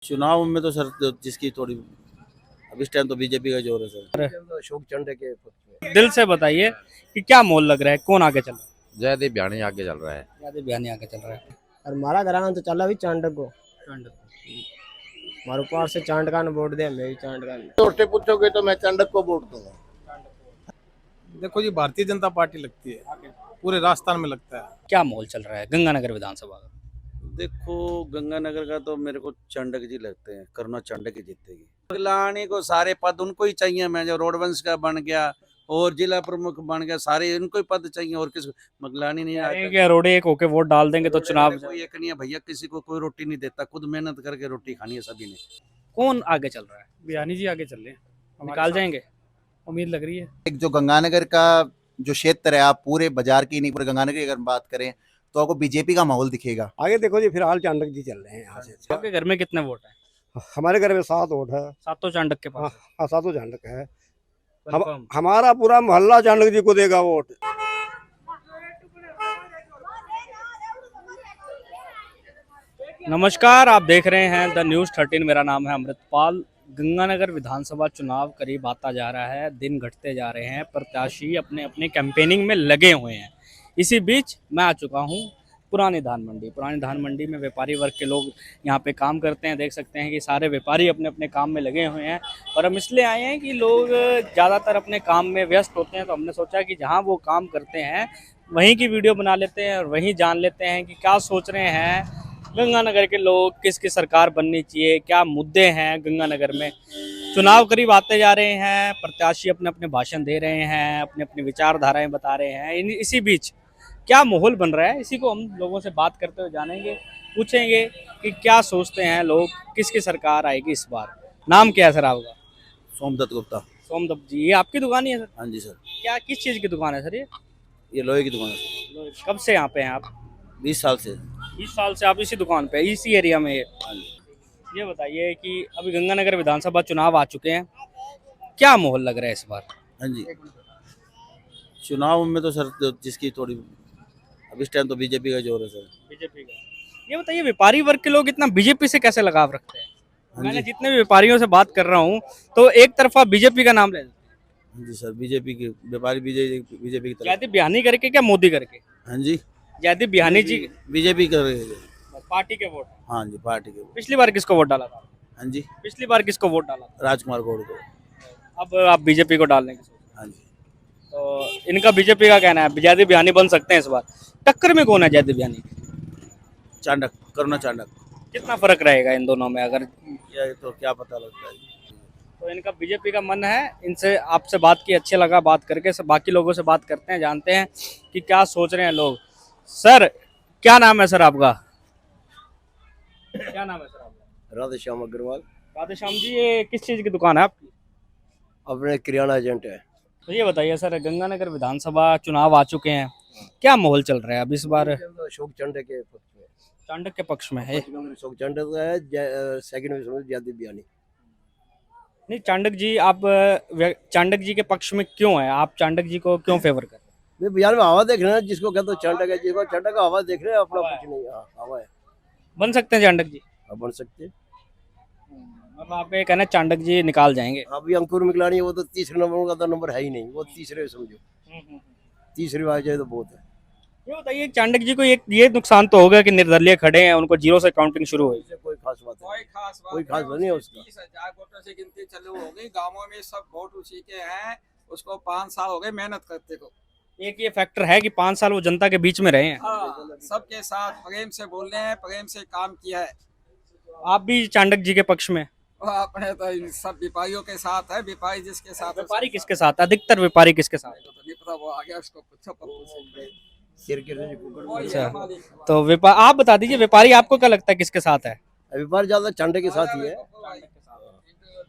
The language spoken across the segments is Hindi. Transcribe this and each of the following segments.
चुनाव में तो सर जिसकी थोड़ी अब इस टाइम तो बीजेपी का जोर है सर। अशोक चंडे के पक्ष में। दिल से बताइए कि क्या मोल लग रहा है, कौन आगे चल रहा है? जयदीप बयानी आगे चल रहा है। जयदीप बयानी आगे चल रहा है। और हमारा घराना तो चला भी चांडक को। हमारे ऊपर से चांडका ने वोट दिया, मैं भी चांडका ने। जोर से पूछोगे तो मैं चांडक को वोट दूंगा। देखो जी, भारतीय जनता पार्टी लगती है, पूरे राजस्थान में लगता है। क्या मोल चल रहा है गंगानगर विधानसभा का? देखो गंगानगर का तो मेरे को चांडक जी लगते हैं, करुणा चांडक ही जीतेगी। मगलानी को सारे पद उनको ही चाहिए। मैं जो रोडवंश का बन गया और जिला प्रमुख बन गया, सारे इनको ही पद चाहिए और किस मगलानी नहीं आता। क्या रोडे एक होके वोट डाल देंगे तो चुनाव कोई एक नहीं है भैया, किसी को कोई रोटी नहीं देता, खुद मेहनत करके रोटी खानी है सभी ने। कौन आगे चल रहा है? बयानी जी आगे चल रहे हैं, निकाल जाएंगे? उम्मीद लग रही है। एक जो गंगानगर का जो क्षेत्र है, आप पूरे बाजार की नहीं, पूरे गंगानगर की अगर बात करें तो आपको बीजेपी का माहौल दिखेगा। आगे देखो जी, फिलहाल चांडक जी चल रहे हैं यहाँ से। आपके घर में कितने वोट है? हमारे घर में 7 वोट है। सातों चांडक के पास? हाँ, 7 चांडक है। Confirm? हमारा पूरा मोहल्ला चांडक जी को देगा वोट। नमस्कार, आप देख रहे हैं द न्यूज़ 13। मेरा नाम है अमृतपाल। गंगानगर विधानसभा चुनाव करीब आता जा रहा है, दिन घटते जा रहे हैं, प्रत्याशी अपने अपने कैंपेनिंग में लगे हुए हैं। इसी बीच मैं आ चुका हूं पुरानी धान मंडी। पुरानी धान मंडी में व्यापारी वर्ग के लोग यहां पे काम करते हैं। देख सकते हैं कि सारे व्यापारी अपने अपने काम में लगे हुए हैं और हम इसलिए आए हैं कि लोग ज़्यादातर अपने काम में व्यस्त होते हैं, तो हमने सोचा कि जहाँ वो काम करते हैं वहीं की वीडियो बना लेते हैं और वहीं जान लेते हैं कि क्या सोच रहे हैं गंगानगर के लोग, किसकी सरकार बननी चाहिए, क्या मुद्दे हैं गंगानगर में। चुनाव करीब आते जा रहे हैं, प्रत्याशी अपने अपने भाषण दे रहे हैं, अपनी अपनी विचारधाराएं बता रहे हैं। इसी बीच क्या माहौल बन रहा है, इसी को हम लोगों से बात करते हुए जानेंगे, पूछेंगे कि क्या सोचते हैं लोग, किसकी सरकार आएगी इस बार। नाम क्या है सर आपका? सोमदत्त गुप्ता। सोमदत्त जी, ये आपकी दुकान ही है सर? हाँ जी सर, क्या किस चीज़ की दुकान है सर ये लोहे की दुकान है सर। कब से यहाँ पे हैं आप? 20 साल से। 20 साल से आप इसी दुकान पे, इसी एरिया में? हाँ जी। ये बताइए कि अभी गंगानगर विधानसभा चुनाव आ चुके हैं, क्या माहौल लग रहा है इस बार? हाँ जी, चुनाव में तो सर जिसकी थोड़ी अब इस टाइम तो बीजेपी का जोर है सर। बीजेपी का। ये बताइए व्यापारी वर्ग के लोग इतना बीजेपी से कैसे लगाव रखते हैं? हाँ मैंने जी। जितने भी व्यापारियों से बात कर रहा हूँ तो एक तरफा बीजेपी का नाम ले लेते हैं। हाँ जी सर, बीजेपी के व्यापारी बीजेपी की तरफ। जयदीप बिहानी करके क्या मोदी करके? हाँ जी, जयदीप बिहानी जी बीजेपी कर रहे हैं। पार्टी के वोट। हाँ जी, पार्टी के। पिछली बार किसको वोट डाला था? हाँ जी, पिछली बार किसको वोट डाला था? राजकुमार गौड़ को। अब आप बीजेपी को डालने की सोच रहे हाँ जी, हैं। तो इनका बीजेपी का कहना है जयदीप बिहानी बन सकते हैं इस बार। टक्कर में कौन है जयदीप बिहानी? चांडक, करुणा चांडक। कितना फर्क रहेगा इन दोनों में अगर? ये तो क्या पता लगता है। तो इनका बीजेपी का मन है। इनसे आपसे बात की, अच्छे लगा बात करके। सब बाकी लोगों से बात करते हैं, जानते हैं कि क्या सोच रहे हैं लोग। सर क्या नाम है सर आपका? क्या नाम है सर आपका? राधेश्याम अग्रवाल। राधेश्याम जी, ये किस चीज़ की दुकान है आपकी? अपने किराना एजेंट है। तो ये बताइए सर, गंगानगर विधानसभा चुनाव आ चुके हैं, क्या माहौल चल रहा है अब इस बार? अशोक चंडे के पक्ष में। चांडक के पक्ष में है? अशोक चंडे का है। सेकंड में जयदीप बयानी। नहीं, चांडक जी, आप चांडक जी के पक्ष में क्यों है? आप चांडक जी को क्यों फेवर कर रहे हैं? वे बाजार में हवा देख रहे हैं, जिसको कहते हो चंडक है, जिसको चंडक का हवा देख रहे हैं, अपना कुछ नहीं। हाँ, हवा है। बन सकते हैं चांडक जी? हाँ, बन सकते हैं। अब आप ये कहना चांडक जी निकाल जाएंगे? अभी अंकुर मिगलानी है, वो तो तीसरे नंबर का तो नंबर है ही नहीं, वो तीसरे समझो। तीसरे आ जाए तो बहुत है। ये बताइए चांडक जी को ये नुकसान तो होगा कि निर्दलीय खड़े हैं, उनको जीरो से काउंटिंग शुरू हुई। इससे कोई खास बात नहीं। कोई खास बात नहीं है उसका। 20,000 वोटों से गिनती चालू हो गई। गांवों में सब वोट उसी के हैं। उसको 5 साल हो गए मेहनत करते को। एक ये फैक्टर है कि 5 साल वो जनता के बीच में रहे हैं। हाँ, सबके साथ प्रेम से बोल रहे हैं, प्रेम से काम किया है। आप भी चांडक जी के पक्ष में? और अपने तो इन सब व्यापारियों के साथ है। व्यापारी जिसके साथ है, व्यापारी किसके साथ? अधिकतर व्यापारी किसके साथ? तो नहीं पता, वो आ गया, उसको पूछो पप्पू से। सिर के नीचे कुकर में। अच्छा, तो व्यापार आप बता दीजिए, व्यापारी आपको क्या लगता है किसके साथ है? व्यापार ज्यादा चंडे के साथ ही है।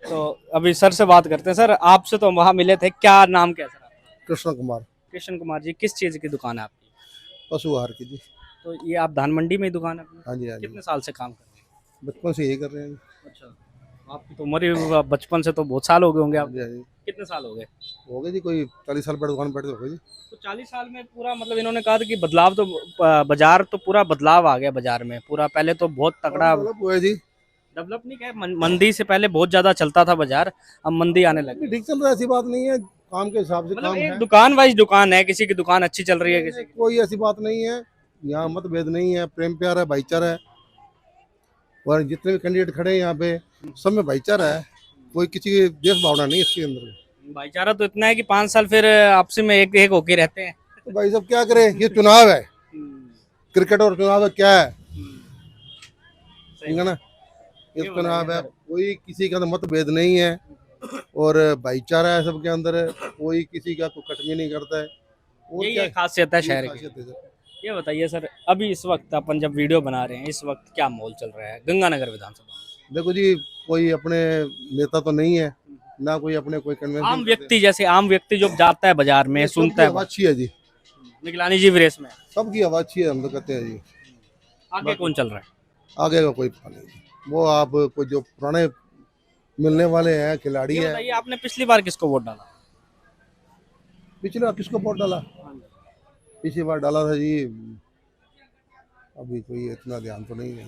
तो अभी सर से बात करते हैं। सर आपसे तो वहाँ मिले थे, क्या नाम क्या है सर आपका? कृष्ण कुमार। कृष्ण कुमार जी, किस चीज़ की दुकान है आपकी? पशु आहार की जी। तो ये आप धान मंडी में ही दुकान है अपनी? हाँ जी, हाँ जी। कितने साल से काम कर रहे हैं? बचपन से यही कर रहे हैं। अच्छा, आपकी तो उम्र ही बचपन से, तो बहुत साल हो गए होंगे हाँ आप। जी, हाँ जी। कितने साल हो गए? हो गए जी, कोई 40 साल पर दुकान बैठे हो गए जी। तो 40 साल में पूरा, मतलब इन्होंने कहा था कि बदलाव तो बाजार तो पूरा बदलाव आ गया बाजार में पूरा। पहले तो बहुत तगड़ा। डेवलप हुआ है जी। डेवलप नहीं क्या मंदी से पहले बहुत ज्यादा चलता था बाजार, अब मंदी आने लगी। ठीक चल रहा है, ऐसी बात नहीं है, काम के हिसाब से मतलब काम एक है। दुकान वाइज दुकान है, किसी की दुकान अच्छी चल रही है, किसी की कोई ऐसी बात नहीं है, यहाँ मतभेद नहीं है, प्रेम प्यार है, भाईचारा है। और जितने भी कैंडिडेट खड़े हैं यहाँ पे सब में भाईचारा है, कोई किसी की देश भावना नहीं है इसके अंदर। भाईचारा तो इतना है कि 5 साल फिर आपसी में एक एक होके रहते हैं। तो भाई साहब क्या करें, ये चुनाव है, क्रिकेट और चुनाव है, क्या है, ठीक है ना। ये चुनाव है, कोई किसी का तो मतभेद नहीं है और भाईचारा है सबके अंदर, कोई किसी का कोई कटमी नहीं करता है। और यही क्या एक खासियत है शहर की। खासियत है सर। ये बताइए सर, अभी इस वक्त अपन जब वीडियो बना रहे हैं, इस वक्त क्या माहौल चल रहा है गंगानगर विधानसभा में? देखो जी, कोई अपने नेता तो नहीं है ना, कोई अपने कोई कन्वेंशन। आम व्यक्ति, जैसे आम व्यक्ति जो जाता है बाजार में, सुनता है, आवाज अच्छी है जी, निगलानी जी भी रेस में है। सबकी आवाज अच्छी है, हम तो कहते हैं जी। आगे कौन चल रहा है? आगे का कोई पता नहीं, वो आप कोई जो पुराने मिलने वाले हैं खिलाड़ी ये है। बताइए, आपने पिछली बार किसको वोट डाला? पिछले बार किसको वोट डाला? पिछली बार डाला था जी, अभी कोई इतना ध्यान तो नहीं है।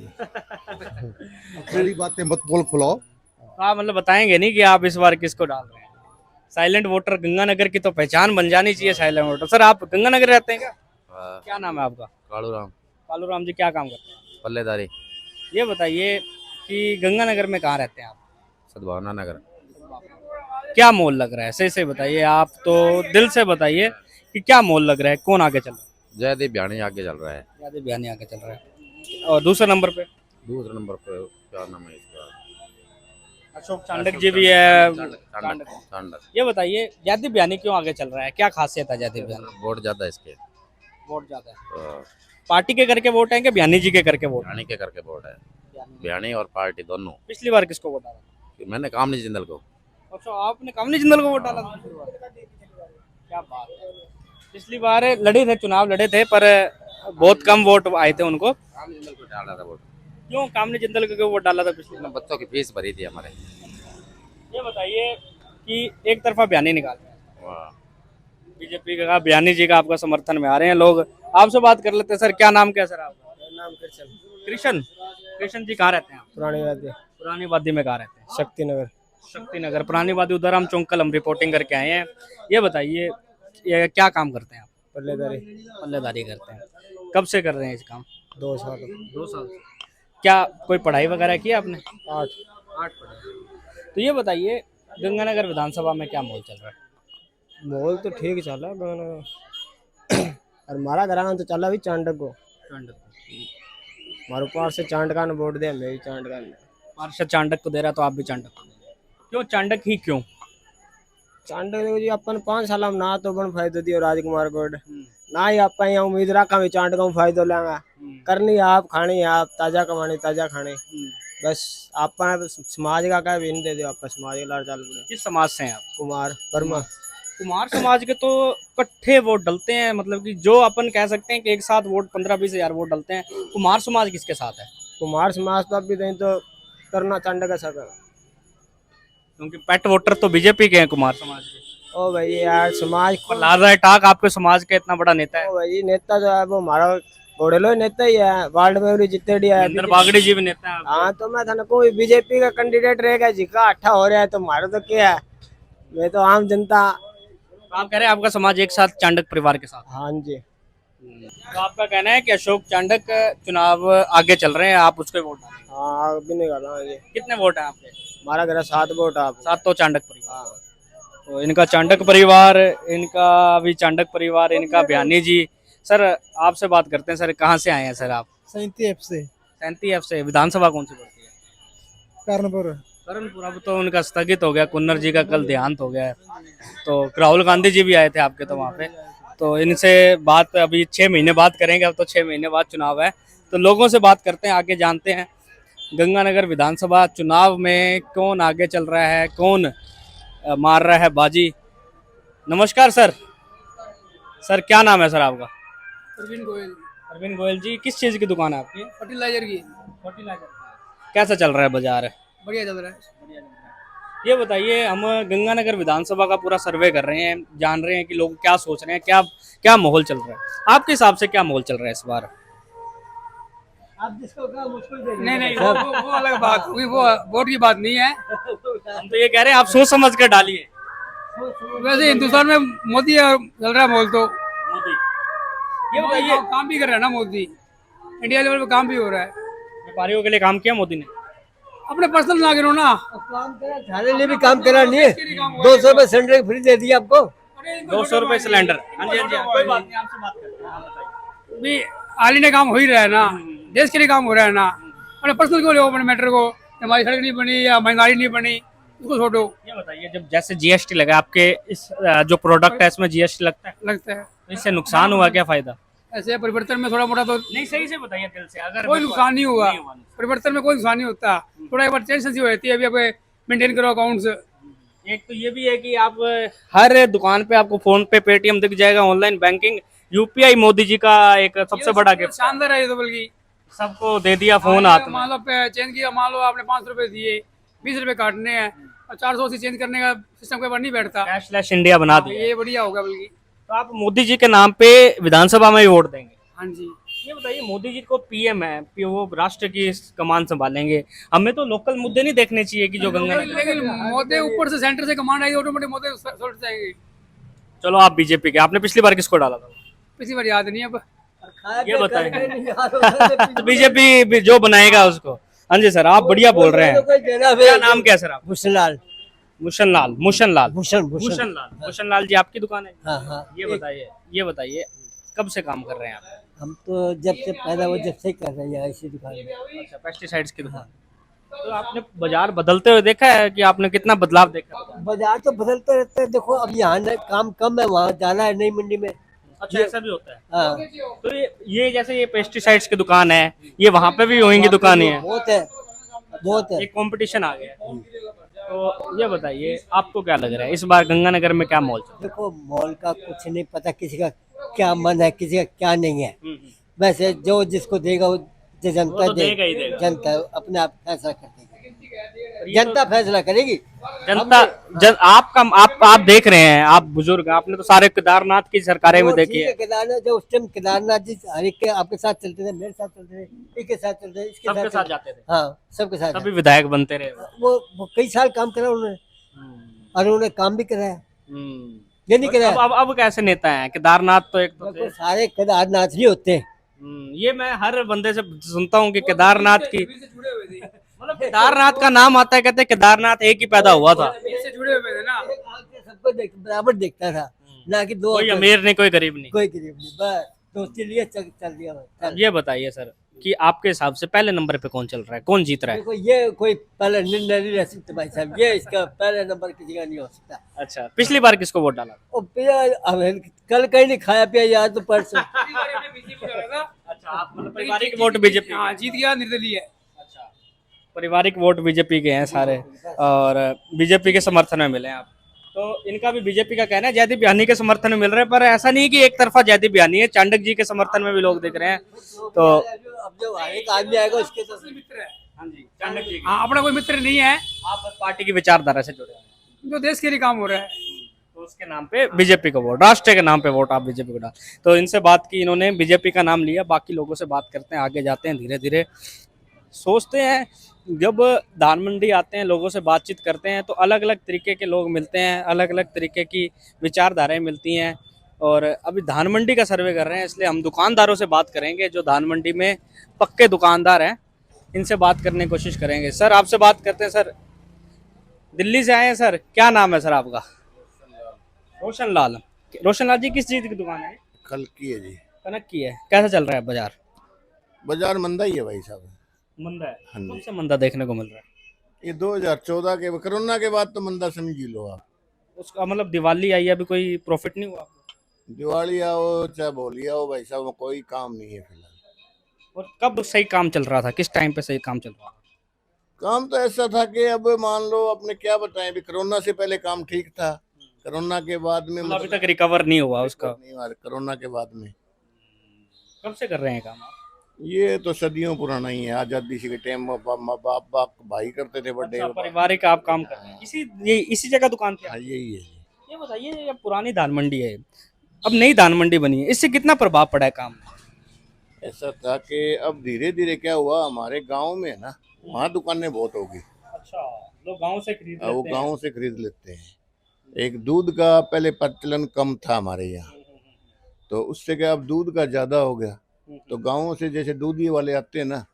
सारी बातें मत बोल खुलाओ। तो आप मतलब बताएंगे नहीं कि आप इस बार किसको डाल रहे हैं? साइलेंट वोटर, गंगानगर की तो पहचान बन जानी चाहिए साइलेंट वोटर। सर, आप गंगानगर रहते हैं क्या? क्या नाम है आपका? कालू राम, कालू राम जी, क्या काम करते हैं? पल्लेदारी, ये बताइए कि गंगानगर में कहाँ रहते हैं आप? सद्भावना नगर। क्या मोल लग रहा है? सही से बताइए, आप तो दिल से बताइए कि क्या मोल लग रहा है, कौन आगे चल रहा है? जयदीप बयानी आगे चल रहा है। यादेव बयानी आगे चल रहा है। और दूसरे नंबर पे दूसरे नंबर पे क्या नाम है इसका? अशोक चांडक जी भी है। चांडक। चांडक। ये बताइए, यादेव बयानी क्यों आगे चल रहा है, क्या खासियत है यादेव बयानी? वोट ज्यादा है इसके, वोट ज्यादा है। तो पार्टी के करके वोट है कि बयानी जी के करके वोट? बयानी के करके वोट है, बयानी और पार्टी दोनों। पिछली बार किसको वोट डाला? मैंने कामनी जिंदल को। अच्छा, आपने कमली जिंदल को वोट डाला था पिछली बार? क्या बात है। पिछली बार लड़े थे, चुनाव लड़े थे, पर बहुत कम वोट आए थे उनको। कामनी जिंदल को डाला था वोट। क्यों कामनी जिंदल को क्यों वोट डाला था पिछली बार? बच्चों की फीस भरी थी हमारे। ये बताइए कि एक तरफा बयानी निकाल रहे हैं, वाह। बीजेपी का, बयानी जी का आपका समर्थन में आ रहे हैं लोग। आपसे बात कर लेते हैं। सर, क्या नाम क्या है सर आपका? नाम कृष्ण। कृष्ण। कृष्ण जी कहाँ रहते हैं आप? पुरानी वादी, पुरानी वादी में कहाँ रहते हैं? शक्ति नगर। शक्ति नगर, पुरानी वादी, उधर चौंकल हम रिपोर्टिंग करके आए हैं। ये बताइए, ये क्या काम करते हैं आप? पल्लेदारी। पल्लेदारी करते हैं। कब से कर रहे हैं इस काम? 2 साल। 2 साल से। क्या कोई पढ़ाई वगैरह की आपने? 8। तो ये बताइए, गंगानगर विधानसभा में क्या माहौल चल रहा है? माहौल तो ठीक चल रहा है और हमारा घर तो चला भी चांडक को। हमारे पार से चांडका ने वोट दिया, मैं भी चांडका ने। पार्षद चांडक को दे रहा, तो आप भी चांडक को दे रहे। क्यों चांडक ही क्यों? चांडक देखो जी, अपन 5 साल में ना तो बन फायदो दियो राजकुमार कोड, ना ही आप यहाँ उम्मीद रखा भी चांडका में फायदो लेंगा। करनी आप, खानी आप, ताजा कमानी ताजा खाने, बस आप समाज का क्या भी नहीं दे दो, आप समाज के लाड़ चाल पड़े। किस समाज से हैं आप? कुमार वर्मा। कुमार समाज के तो इकट्ठे वोट डलते हैं, मतलब कि जो अपन कह सकते हैं कि एक साथ वोट 15-20 हजार वोट डलते हैं। कुमार समाज किसके साथ है? कुमार समाज तो अभी नहीं तो करना चांडक का सका, क्योंकि पेट वोटर तो बीजेपी के हैं कुमार समाज के। ओ भाई यार, समाज को लाल राय टाक आपके समाज का इतना बड़ा नेता है। ओ भाई, नेता जो है वो हमारा घोड़ेलो नेता ही है, वार्ड में भी जीते है। इंदर बागड़ी जी भी नेता है। हाँ, तो मैं था कोई बीजेपी का कैंडिडेट रहेगा जिका अच्छा हो रहा है तो हमारा तो क्या है, मैं तो आम जनता। तो आप कह रहे हैं आपका समाज एक साथ चांडक परिवार के साथ? हाँ जी। तो आपका कहना है कि अशोक चांडक चुनाव आगे चल रहे हैं, आप उसको वोट डालेंगे? हाँ, अभी नहीं कर रहा हूँ। कितने वोट हैं आपके? हमारा घर 7 वोट आप। 7 तो चांडक परिवार। तो इनका चांडक परिवार, इनका भी चांडक परिवार, इनका बयानी जी। सर, आपसे बात करते हैं। सर, कहाँ से आए हैं सर आप? 37 से। 37 से। विधानसभा कौन सी पड़ती है? कर्णपुर। कर्णपुर। अब तो उनका स्थगित हो गया, कुन्नर जी का कल देहांत हो गया है। तो राहुल गांधी जी भी आए थे आपके तो वहाँ पे। तो इनसे बात अभी 6 महीने बाद करेंगे, अब तो 6 महीने बाद चुनाव है। तो लोगों से बात करते हैं, आगे जानते हैं गंगानगर विधानसभा चुनाव में कौन आगे चल रहा है, कौन मार रहा है बाजी। नमस्कार सर। सर, क्या नाम है सर आपका? अरविंद गोयल। अरविंद गोयल जी, किस चीज़ की दुकान है आपकी? फर्टिलाइजर की। कैसा चल रहा है बाजार? बढ़िया चल रहा है। ये बताइए, हम गंगानगर विधानसभा का पूरा सर्वे कर रहे हैं, जान रहे हैं कि लोग क्या सोच रहे हैं, क्या क्या माहौल चल रहा है। आपके हिसाब से क्या माहौल चल रहा है इस बार? आप जिसको कहा मुझको ही नहीं नहीं वो अलग बात होगी, वो वोट की बात नहीं है। हम तो ये कह रहे हैं आप सोच समझ कर डालिए। वैसे हिंदुस्तान में मोदी चल रहा है मोल तो मोदी ये बताइए, काम भी कर रहा है ना मोदी, इंडिया लेवल पे काम भी हो रहा है। व्यापारियों के लिए काम किया मोदी ने। अपने पर्सनल ना करो ना, काम करा, थाने लिए भी काम करा नहीं है। 200 रुपए सिलेंडर फ्री दे दिया आपको। 200 रुपए सिलेंडर। हाँ जी हाँ जी, कोई बात नहीं, आपसे बात करते हैं। हाँ, बताइए। भी हाल ही ने काम हो ही रहा है ना, देश के लिए काम हो रहा है ना। अपने पर्सनल क्यों लो अपने मैटर को, हमारी सड़क नहीं बनी या महंगाई नहीं बनी, उसको छोड़ो। ये बताइए, जब जैसे जीएसटी लगा आपके इस जो प्रोडक्ट है इसमें जीएसटी लगता है, लगता है तो इससे नुकसान हुआ क्या फायदा? ऐसे परिवर्तन में थोड़ा मोटा तो नहीं, सही से बताइए दिल से। अगर कोई नुकसान नहीं हुआ, परिवर्तन में कोई नुकसान नहीं होता, थोड़ा एक बार टेंशन सी हो जाती है। अभी आप मेंटेन करो अकाउंट्स। एक तो ये भी है कि आप हर दुकान पे आपको फोन पे पेटीएम दिख जाएगा, online banking, UPI Modi ji का एक सबसे बड़ा गिफ्ट शानदार है ये तो, बल्कि सबको दे दिया फोन हाथ में। मान लो चेंज किया, मान लो आपने 500 रुपए दिए, 20 रुपए काटने हैं और 400 से चेंज करने का सिस्टम के बार नहीं बैठता। कैशलेस इंडिया बना दिया। ये बढ़िया होगा बल्कि। तो आप मोदी जी के नाम पे विधानसभा में ही वोट देंगे? हाँ जी। ये बताइए, मोदी जी को पीएम है, वो राष्ट्र की कमान संभालेंगे, हमें तो लोकल मुद्दे नहीं देखने चाहिए कि जो गंगा। लेकिन मोदी ऊपर से सेंटर से कमांड आई, ऑटोमेटिक मोदी सॉल्व जाएंगे। चलो आप बीजेपी के, आपने पिछली बार किसको डाला था? पिछली बार याद नहीं अब। ये बताएं। तो बीजेपी जो बनाएगा उसको। हाँ जी सर, आप बढ़िया बोल रहे हैं। क्या नाम क्या है सर आप? भूषणलाल। मुशनलाल। मुशनलाल। भूषण भूषणलाल। भूषणलाल जी, आपकी दुकान है? हाँ हाँ। ये बताइए कब से काम कर रहे हैं आप? हम तो जब से पैदा हुआ जब से कर रहे हैं इसी दुकान में। अच्छा, पेस्टिसाइड्स की दुकान। तो आपने बाजार बदलते हुए देखा है कि आपने कितना बदलाव देखा है? बाजार तो बदलते रहते हैं। देखो अब यहाँ काम कम है, वहाँ ज्यादा है नई मंडी में। अच्छा, ऐसा भी होता है। हाँ, तो ये जैसे ये पेस्टिसाइड्स की दुकान है, ये वहाँ पे भी होंगी दुकानें हैं? बहुत है, बहुत है। एक कंपटीशन आ गया है। तो ये बताइए, आपको क्या लग रहा है इस बार गंगानगर में क्या मॉल चल रहा देखो मॉल का कुछ नहीं पता, किसी का क्या मन है, किसी का क्या नहीं है। है? वैसे जो जिसको देगा वो जनता वो तो देगा ही देगा। जनता अपने आप फैसला कर देगी, जनता फैसला करेगी। आप देख रहे हैं, आप बुजुर्ग, आपने तो सारे केदारनाथ की सरकारें में देखी है। केदारनाथ जो उस टाइम केदारनाथ जी हर एक के आपके साथ चलते थे, मेरे साथ चलते थे, एक के साथ चलते थे, इसके सबके साथ साथ जाते थे, हाँ सबके साथ तभी विधायक बनते रहे। वो कई साल काम करा उन्होंने, और उन्होंने काम भी कराया, हम्म। ये नहीं कराया। अब कैसे नेता हैं? केदारनाथ तो एक तो देखो सारे केदारनाथ नहीं होते। ये मैं हर बंदे से सुनता हूँ कि केदारनाथ की, मतलब केदारनाथ का नाम आता है, कहते हैं केदारनाथ एक ही पैदा हुआ था। इससे जुड़े हुए थे ना। सबको बराबर देखता था, ना कि दो कोई अमीर नहीं, कोई गरीब नहीं। कोई गरीब नहीं, बस दोस्ती लिए चल दिया बस, चल। ये बताइए सर कि आपके हिसाब से पहले नंबर पे कौन चल रहा है, कौन जीत रहा है? देखो ये कोई पहले निर्णय नहीं रह सकता भाई साहब, ये इसका पहले नंबर किसी का नहीं हो सकता। अच्छा, पिछली बार किसको वोट डाला? और पिया अब कल कहीं नहीं खाया पिया यार, तो परसों। अच्छा, आप मतलब पारिवारिक वोट बीजेपी? हाँ, जीत गया, निर्दलीय है। अच्छा, पारिवारिक वोट बीजेपी के हैं सारे, और बीजेपी के समर्थन में मिले हैं आप। तो इनका भी बीजेपी का कहना है जयदीप बिहानी के समर्थन में मिल रहे हैं, पर ऐसा नहीं कि एक तरफा जयदीप बिहानी है, चांडक जी के समर्थन में भी लोग दिख रहे हैं। तो अब जो एक आदमी आएगा उसके तो मित्र है। हाँ जी, चांडक जी। हाँ, अपना कोई मित्र नहीं है, आप बस पार्टी की विचारधारा से जुड़े हैं, जो देश के लिए काम हो रहा है। तो उसके नाम पे बीजेपी को वोट, राष्ट्र के नाम पे वोट आप बीजेपी को डाल। तो इनसे बात की, इन्होंने बीजेपी का नाम लिया, बाकी लोगों से बात करते हैं, आगे जाते हैं धीरे धीरे। सोचते हैं जब धान मंडी आते हैं, लोगों से बातचीत करते हैं, तो अलग अलग तरीके के लोग मिलते हैं, अलग अलग तरीके की विचारधाराएं मिलती हैं। और अभी धान मंडी का सर्वे कर रहे हैं, इसलिए हम दुकानदारों से बात करेंगे जो धान मंडी में पक्के दुकानदार हैं, इनसे बात करने की कोशिश करेंगे। सर, आपसे बात करते हैं। सर, दिल्ली से आए हैं सर, क्या नाम है सर आपका? रोशनलाल। रोशनलाल जी, किस चीज़ की दुकान है? कल की है जी, कनक की है। कैसा चल रहा है बाजार? बाजार मंदा ही है भाई साहब। मंदा है। हाँ जी। कौन सा मंदा देखने को मिल रहा है? ये 2014 के कोरोना के बाद तो मंदा समझ ही लो आप। उसका मतलब दिवाली आई है, अभी कोई प्रॉफिट नहीं हुआ? दिवाली आओ चाहे बोली आओ भाई साहब, कोई काम नहीं है फिलहाल। और कब सही काम चल रहा था, किस टाइम पे सही काम चल रहा था? काम तो ऐसा था कि अब मान लो अपने क्या बताएं, अभी कोरोना से पहले काम ठीक था, कोरोना के बाद में मतलब अभी तक रिकवर नहीं हुआ उसका? नहीं हुआ कोरोना के बाद में। कब से कर रहे हैं काम आप? ये तो सदियों पुराना ही है, आजादी से के टाइम बाप भाई करते थे बड़े। अच्छा, पारिवारिक आप काम कर रहे हैं, इसी जगह दुकान थी? हाँ, यही है। ये बताइए, ये पुरानी धान मंडी है, अब नई धान मंडी बनी है, इससे कितना प्रभाव पड़ा है काम में? ऐसा था कि अब धीरे धीरे क्या हुआ, हमारे गांव में ना वहाँ दुकानें बहुत होगी, अच्छा, लोग गांव से खरीद वो लेते हैं। गांव से खरीद लेते हैं। एक दूध का पहले प्रचलन कम था हमारे यहाँ, तो उससे क्या अब दूध का ज़्यादा हो गया, तो गाँव से जैसे दूधी वाले आते हैं ना,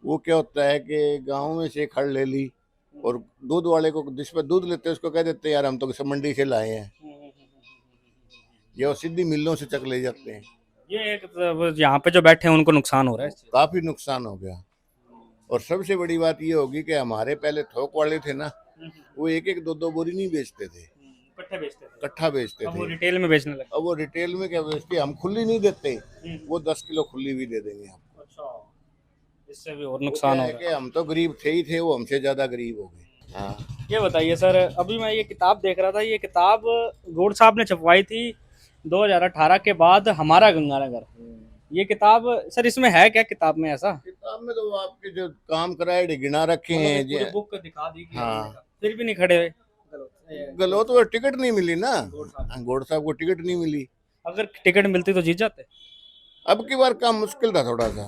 वो क्या होता है कि गाँव में से खड़ ले ली और दूध वाले को जिस पर दूध लेते हैं उसको कह देते हैं यार हम तो मंडी से लाए हैं, या वो सीधी मिलों से चक ले जाते हैं। ये एक तो यहाँ पे जो बैठे हैं उनको नुकसान हो रहा है इससे। काफी नुकसान हो गया। और सबसे बड़ी बात ये होगी कि हमारे पहले थोक वाले थे ना, वो एक एक दो दो बोरी नहीं बेचते थे, इकट्ठे बेचते थे, इकट्ठा बेचते अब वो थे। रिटेल में बेचने लगे। अब वो रिटेल में क्या बेचते, हम खुली नहीं देते, वो 10 किलो खुली भी दे देंगे आपको। अच्छा, इससे भी और वो नुकसान क्या हो है रहा है। कि हम तो गरीब थे ही थे, वो हमसे ज्यादा गरीब हो गए। हाँ, ये बताइए सर, अभी मैं ये किताब देख रहा था, ये किताब गोड साहब ने छपवाई थी 2018 के बाद, हमारा गंगानगर। ये किताब सर, इसमें है क्या किताब में ऐसा? किताब में तो आपके जो काम कराए गिना रखे हैं मतलब पूरी बुक दिखा दी कि हाँ। फिर भी नहीं खड़े हुए। गलत तो टिकट नहीं मिली ना, गोड साहब को टिकट नहीं मिली। अगर टिकट मिलती तो जीत जाते। अब की बार काम मुश्किल था थोड़ा सा,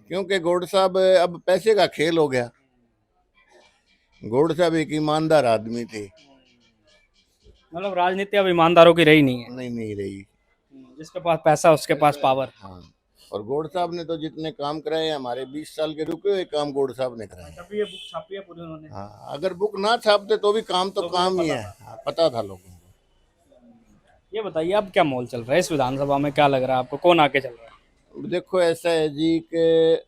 क्योंकि गोड साहब अब पैसे का खेल हो गया। गोड साहब एक ईमानदार आदमी थे। मतलब राजनीति अब ईमानदारों की रही नहीं है, नहीं रही। जिसके पास पैसा उसके पास पावर। हाँ, और गोड साहब ने तो जितने काम कराए हैं, हमारे 20 साल के रुके हुए काम गोड साहब ने कराए। तभी ये बुक छापी है पूरी उन्होंने। हाँ, अगर बुक ना छापते तो भी काम तो काम ही है। हाँ, पता था लोगों को। ये बताइए अब क्या माहौल चल रहा है इस विधानसभा में, क्या लग रहा है आपको, कौन आके चल रहा है? देखो ऐसा है जी कि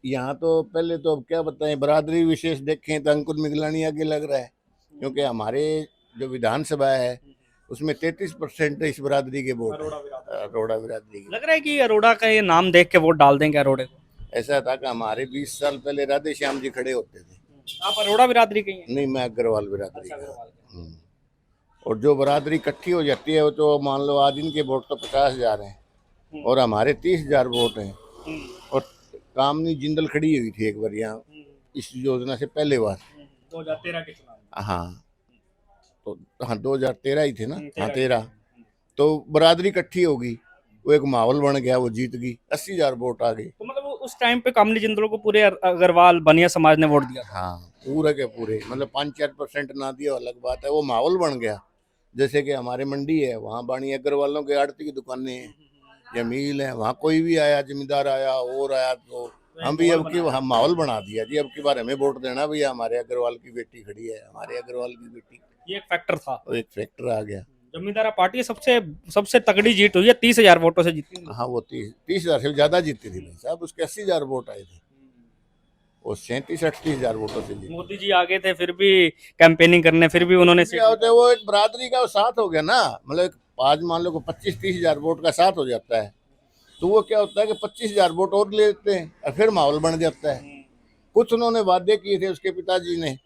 यहाँ तो पहले तो अब क्या बताएं, बरादरी विशेष देखें तो अंकुर मिगलानी आगे लग रहा है, क्योंकि हमारे जो विधानसभा है उसमें 33% इस बरादरी के वोट हैं, अरोड़ा बिरादरी के। लग रहा है कि अरोड़ा का ये नाम देख के वोट डाल देंगे अरोड़े को। ऐसा था कि हमारे 20 साल पहले राधे श्याम जी खड़े होते थे। आप अरोड़ा बिरादरी के ही हैं? नहीं, मैं अग्रवाल बिरादरी का। अग्रवाल के। और जो बरादरी इकट्ठी हो जाती है वो तो मान लो आज इनके वोट तो 50,000 हैं और हमारे 30,000 वोट हैं। और कामनी जिंदल खड़ी हुई थी एक बार यहाँ इस योजना से पहले बार। 2013 के चुनाव। हाँ, तो हाँ 2013 ही थे ना। हाँ 13, तो बरादरी इकट्ठी होगी, वो एक माहौल बन गया, वो जीत गई, 80,000 वोट आ गए। तो मतलब उस टाइम पे कामनी जिंदल को पूरे अग्रवाल बनिया समाज ने वोट दिया था। हाँ, पूरे के पूरे, मतलब 5-4% ना दिया अलग बात है, वो माहौल बन गया। जैसे कि हमारे मंडी है, वहाँ बाणी अग्रवालों के आड़ती की दुकानें हैं या मील है, वहाँ कोई भी आया, जमींदार आया और आया, तो हम भी अब की हम माहौल बना दिया जी, अब की बार हमें वोट देना भैया, हमारे अग्रवाल की बेटी खड़ी है, हमारे अग्रवाल की बेटी। ये एक फैक्टर था। और एक फैक्टर आ गया। जमींदारा पार्टी सबसे तगड़ी जीत हुई है, 30,000 वोटों से जीती। हाँ, वो 30,000 से ज्यादा जीती थी भाई साहब, उसके 80,000 वोट आए थे, वो 37-38,000 वोटों से जीती। मोदी जी आगे थे फिर भी कैंपेनिंग करने, फिर भी उन्होंने क्या होता है, वो एक बरादरी का साथ हो गया ना, मतलब आज मान लो 25-30,000 वोट का साथ हो जाता है, तो वो क्या होता है कि 25,000 वोट और ले लेते हैं और फिर माहौल बन जाता है। कुछ उन्होंने वादे किए थे उसके पिताजी ने,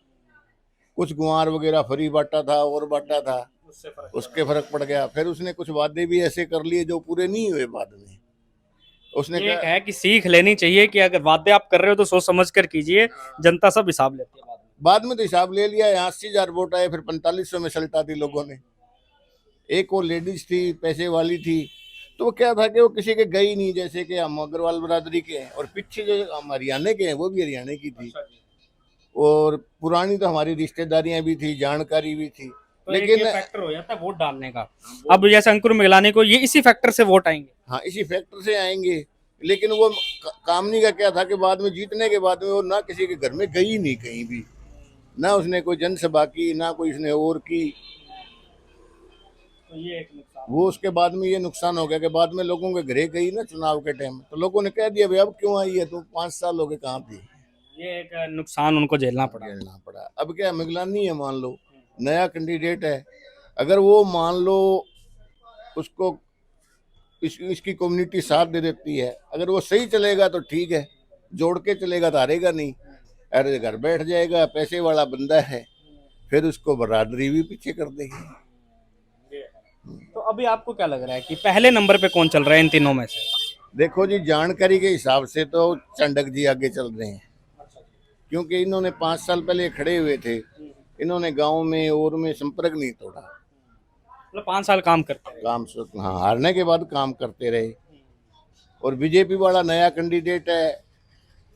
कुछ गुआर वगैरह फ्री बांटा था और बांटा था, उसके फर्क पड़ गया। फिर उसने कुछ वादे भी ऐसे कर लिए जो पूरे नहीं हुए बाद में। उसने ये है कि सीख लेनी चाहिए कि अगर वादे आप कर रहे हो तो सोच समझ कर कीजिए, जनता सब हिसाब लेती है बाद में तो हिसाब ले लिया। यहाँ 80,000 वोट आए, फिर 4500 में सल्टा दी लोगों ने। एक वो लेडीज थी, पैसे वाली थी, तो वो क्या था कि वो किसी के गई नहीं, जैसे कि हम अग्रवाल बरादरी के हैं और पीछे जो हम हरियाणा के हैं वो भी हरियाणा की थी, और पुरानी तो हमारी रिश्तेदारियां भी थी, जानकारी भी थी। तो लेकिन ये फैक्टर हो जाता है वोट डालने का। अब जैसे अंकुर मिगलानी को ये इसी फैक्टर से वोट आएंगे। हाँ, इसी फैक्टर से आएंगे। लेकिन वो कामनी का क्या था कि बाद में जीतने के बाद में वो ना किसी के घर में गई नहीं कहीं भी, ना उसने कोई जनसभा की, ना कोई उसने और की। तो ये एक नुकसान। वो उसके बाद में ये नुकसान हो गया कि बाद में लोगों के घरे गई ना चुनाव के टाइम, तो लोगों ने कह दिया भाई अब क्यों आई है तू, 5 साल हो गए कहाँ थी। ये एक नुकसान उनको झेलना पड़ा। अब क्या मिगलानी है, मान लो नया कैंडिडेट है, अगर वो मान लो उसको इसकी कम्युनिटी साथ दे देती है, अगर वो सही चलेगा तो ठीक है, जोड़ के चलेगा तो हारेगा नहीं। अरे घर बैठ जाएगा, पैसे वाला बंदा है, फिर उसको बरादरी भी पीछे कर देगी। तो अभी आपको क्या लग रहा है कि पहले नंबर पे कौन चल रहा है इन तीनों में से? देखो जी, जानकारी के हिसाब से तो चंडक जी आगे चल रहे हैं, क्योंकि इन्होंने 5 साल पहले खड़े हुए थे, इन्होंने गांव में और में संपर्क नहीं तोड़ा, मतलब 5 साल काम करते रहे। हाँ, हारने के बाद काम करते रहे। और बीजेपी वाला नया कैंडिडेट है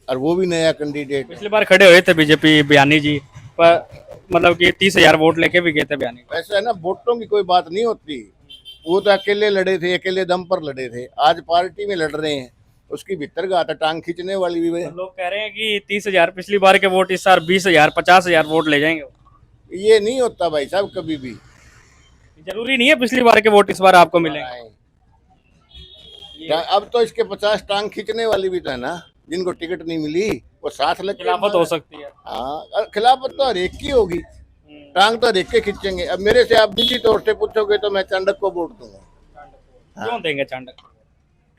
और वो भी नया कैंडिडेट है। पिछली बार खड़े हुए थे बीजेपी बयानी जी, पर मतलब कि 30,000 वोट लेके भी गए थे बयानी। वैसे है ना, वोटों की कोई बात नहीं होती, वो तो अकेले लड़े थे, अकेले दम पर लड़े थे। आज पार्टी में लड़ रहे हैं, उसकी भीतर का आता टांग खींचने वाली भी है। लोग कह रहे हैं कि 30,000 पिछली बार के वोट इस बार 20,000 50,000 वोट ले जाएंगे। ये नहीं होता भाई साहब कभी भी। जरूरी नहीं है पिछली बार के वोट इस बार आपको मिलेंगे। अब तो इसके 50 टांग खींचने वाली भी तो है ना, जिनको टिकट नहीं मिली वो साथ लग के खिलाफत हो सकती है। हाँ, खिलाफत तो हर एक की होगी, टांग तो हर एक के खींचेंगे। अब मेरे से आप निजी तौर से पूछोगे तो मैं चांडक को वोट दूंगा। क्यों देंगे चांडक?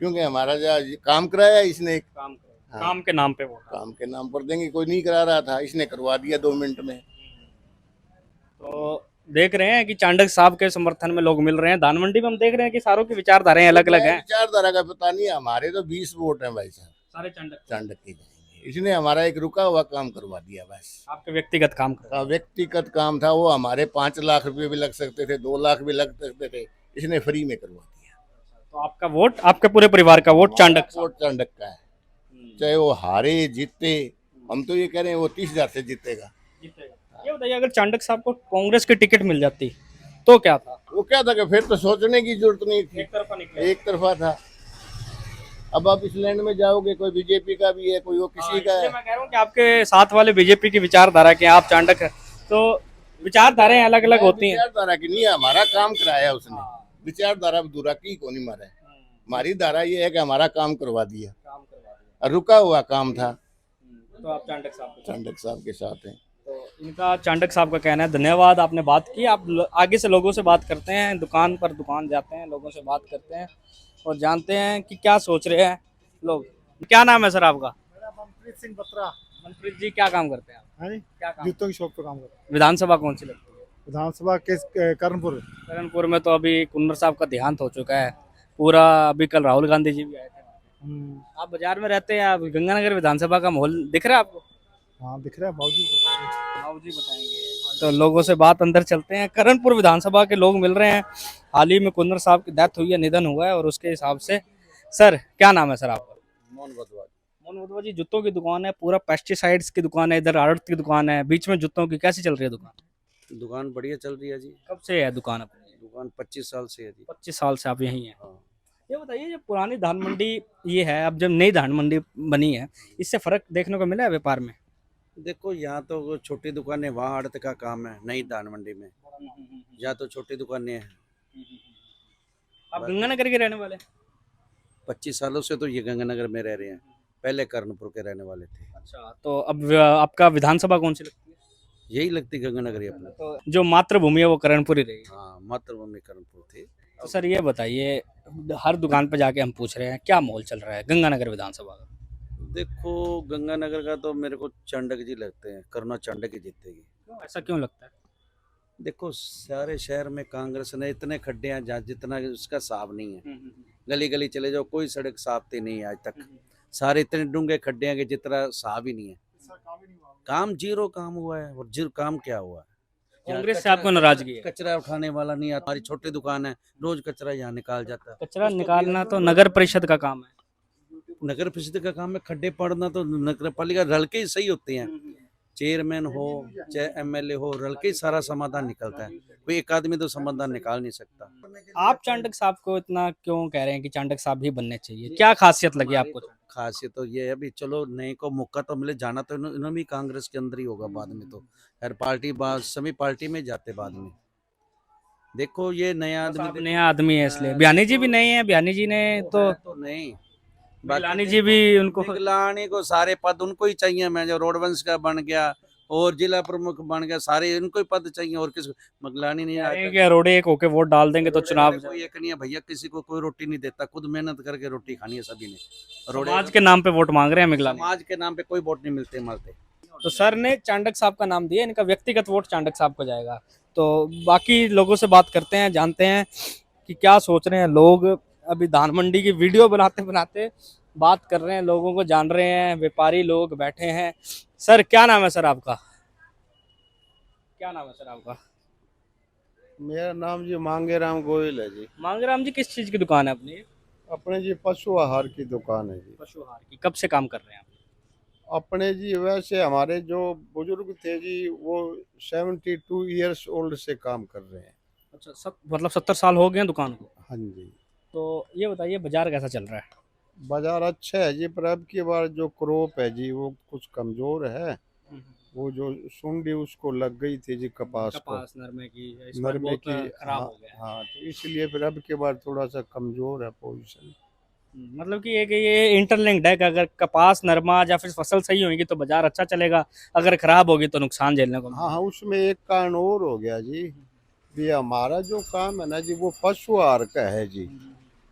क्योंकि हमारा जो काम कराया इसने, काम के नाम पे वोट, काम के नाम पर देंगे। कोई नहीं करा रहा था, इसने करवा दिया 2 मिनट में। तो देख रहे हैं कि चांडक साहब के समर्थन में लोग मिल रहे हैं। धानमंडी में हम देख रहे हैं कि सारों की विचारधाराएं अलग अलग हैं। विचारधारा का पता नहीं, हमारे तो 20 वोट हैं भाई साहब, सारे चांडक चांडक की जाएंगे। इसने हमारा एक रुका हुआ काम करवा दिया बस। आपके व्यक्तिगत काम कर, व्यक्तिगत काम था वो, हमारे 5 लाख रुपए भी लग सकते थे, 2 लाख भी लग सकते थे, इसने फ्री में करवा दिया। तो आपका वोट, आपके पूरे परिवार का वोट चांडक? वोट चांडक का है, चाहे वो हारे जीते। हम तो ये कह रहे हैं वो 30,000 से जीतेगा। ये बताइए, अगर चांडक साहब को कांग्रेस की टिकट मिल जाती तो क्या था? वो क्या था कि फिर तो सोचने की जरूरत नहीं थी, एक तरफा था। अब आप इस लैंड में जाओगे, कोई बीजेपी का भी है, कोई वो किसी का है। मैं कह रहा हूँ कि आपके साथ वाले बीजेपी की विचारधारा के, आप चांडक है, तो विचारधाराएं अलग अलग होती हैं। विचारधारा की नहीं, हमारा काम कराया उसने। विचारधारा दूरा की को नहीं मारा है। हमारी धारा ये है कि हमारा काम करवा दिया, और रुका हुआ काम था। तो आप चांडक साहब के साथ हैं। तो इनका चांडक साहब का कहना है। धन्यवाद, आपने बात की। आप आगे से लोगों से बात करते हैं, दुकान पर दुकान जाते हैं, लोगों से बात करते हैं और जानते हैं कि क्या सोच रहे हैं लोग। क्या नाम है सर आपका? मनप्रीत सिंह बत्रा। मनप्रीत जी, क्या काम करते हैं आप? क्या काम? जूतों की शॉप पे काम करता विधानसभा कौन सी लगती है? हूँ। विधानसभा के कर्णपुर में तो अभी कुन्नर साहब का देहांत हो चुका है पूरा। अभी कल राहुल गांधी जी भी आए थे। आप बाजार में रहते हैं, आप गंगानगर विधानसभा का माहौल दिख रहा है आपको? हाँ दिख रहा है, बाबूजी बताएंगे। तो लोगों से बात अंदर चलते हैं। करणपुर विधानसभा के लोग मिल रहे हैं। हाल ही में कुन्नर साहब की डेथ हुई है, निधन हुआ है, और उसके हिसाब से सर, क्या नाम है सर आपका? मोहन बदवाज। मोहन बदवा जी, जूतों की दुकान है, पूरा पेस्टिसाइड्स की दुकान है, इधर आड़त की दुकान है, बीच में जूतों की। कैसी चल रही है दुकान? दुकान बढ़िया चल रही है जी। कब से है दुकान अपनी? दुकान 25 साल से है जी। 25 साल से आप यहीं हैं। हाँ। ये बताइए, जब पुरानी धान मंडी ये है, अब जब नई धान मंडी बनी है, इससे फर्क देखने को मिला है व्यापार में? देखो, यहाँ तो छोटी दुकानें, वहाँ आड़त का काम है। नई धान मंडी में यहाँ तो छोटी दुकानें हैं। आप गंगानगर के रहने वाले? 25 सालों से तो ये गंगानगर में रह रहे हैं, पहले कर्णपुर के रहने वाले थे। अच्छा, तो अब आपका विधानसभा कौन सी लगती है? यही लगती गंगानगर ही अपना। तो जो मातृभूमि है वो करणपुर ही रहेगी। हाँ, मातृभूमि कर्णपुर थी। तो सर ये बताइए, हर दुकान पर जाके हम पूछ रहे हैं, क्या माहौल चल रहा है गंगानगर विधानसभा का? देखो, गंगानगर का तो मेरे को चांडक जी लगते हैं, करुणा चांडक ही जीतेगी। ऐसा क्यों लगता है? देखो, सारे शहर में कांग्रेस ने इतने खड्डे हैं जहाँ जितना उसका साफ नहीं है। गली गली चले जाओ, कोई सड़क साफती नहीं है आज तक। सारे इतने डूंगे खड्डे हैं कि जितना साफ ही नहीं है। काम जीरो काम हुआ है। और जीरो काम क्या हुआ है? कांग्रेस से आपको नाराजगी है? कचरा उठाने वाला नहीं आता। हमारी छोटी दुकान है, रोज कचरा यहाँ निकाल जाता है। कचरा निकालना तो नगर परिषद का काम है। नगर परिषद का काम है, खड्डे पड़ना तो नगर पालिका रल के ही सही होते हैं। चेयरमैन हो चाहे एमएलए हो, रल के ही सारा समाधान निकलता है। कोई एक आदमी तो समाधान निकाल नहीं सकता। आप चांडक साहब को इतना क्यों कह रहे हैं कि चांडक साहब ही बनने चाहिए? क्या खासियत लगी आपको? खासियत तो ये है, अभी चलो नए को मौका तो मिले, जाना तो इन्होंने भी कांग्रेस के अंदर ही होगा बाद में। तो हर पार्टी सभी पार्टी में जाते बाद में। देखो, ये नया आदमी है, इसलिए बयानी जी भी नहीं है। बयानी जी ने तो नहीं, गिलानी जी भी उनको, गिलानी को सारे पद उनको ही चाहिए। मैं जो रोडवंश का बन गया और जिला प्रमुख बन गया, सारे इनको ही पद चाहिए। और किस मगलानी नहीं आया? रोडे एक होके वोट डाल देंगे तो चुनाव। कोई एक नहीं है भैया, किसी को कोई रोटी नहीं देता, खुद मेहनत करके रोटी खानी है सभी ने। समाज के नाम पे वोट मांग रहे हैं मिगलानी। समाज के नाम पे कोई वोट नहीं मिलते। तो सर ने चांडक साहब का नाम दिया, इनका व्यक्तिगत वोट चांडक साहब को जाएगा। तो बाकी लोगों से बात करते हैं, जानते हैं कि क्या सोच रहे हैं लोग। अभी धान मंडी की वीडियो बनाते बनाते बात कर रहे हैं, लोगों को जान रहे हैं। व्यापारी लोग बैठे हैं। सर, क्या नाम है सर आपका? क्या नाम है सर आपका? मेरा नाम जी मांगे राम गोयल है जी। मांगराम जी, किस चीज की दुकान है अपनी? अपने जी पशु आहार की दुकान है जी। पशु आहार की कब से काम कर रहे हैं आप? अपने जी वैसे हमारे जो बुजुर्ग थे जी वो 72 ईयर्स ओल्ड से काम कर रहे हैं। अच्छा, मतलब 70 साल हो गए हैं दुकान को। हाँ जी। तो ये बताइए बाजार कैसा चल रहा है? बाजार अच्छा है जी, पर अब की बार जो क्रॉप है जी वो कुछ कमजोर है। वो जो सुंडी उसको लग गई थी जी कपास को, कपास नरमे की इस बार नरमे बहुत की। खराब हाँ, हो गया है। हाँ, तो इसलिए फिर अब के बार थोड़ा सा कमजोर है पोजीशन। मतलब कि एक ये इंटरलिंक्ड है कि अगर कपास नरमा या फिर फसल सही होगी तो बाजार अच्छा चलेगा, अगर खराब होगी तो नुकसान झेलने को हाँ हाँ, उसमें एक कारण और हो गया जी। ये हमारा जो काम है ना जी वो पशु आहार का है जी,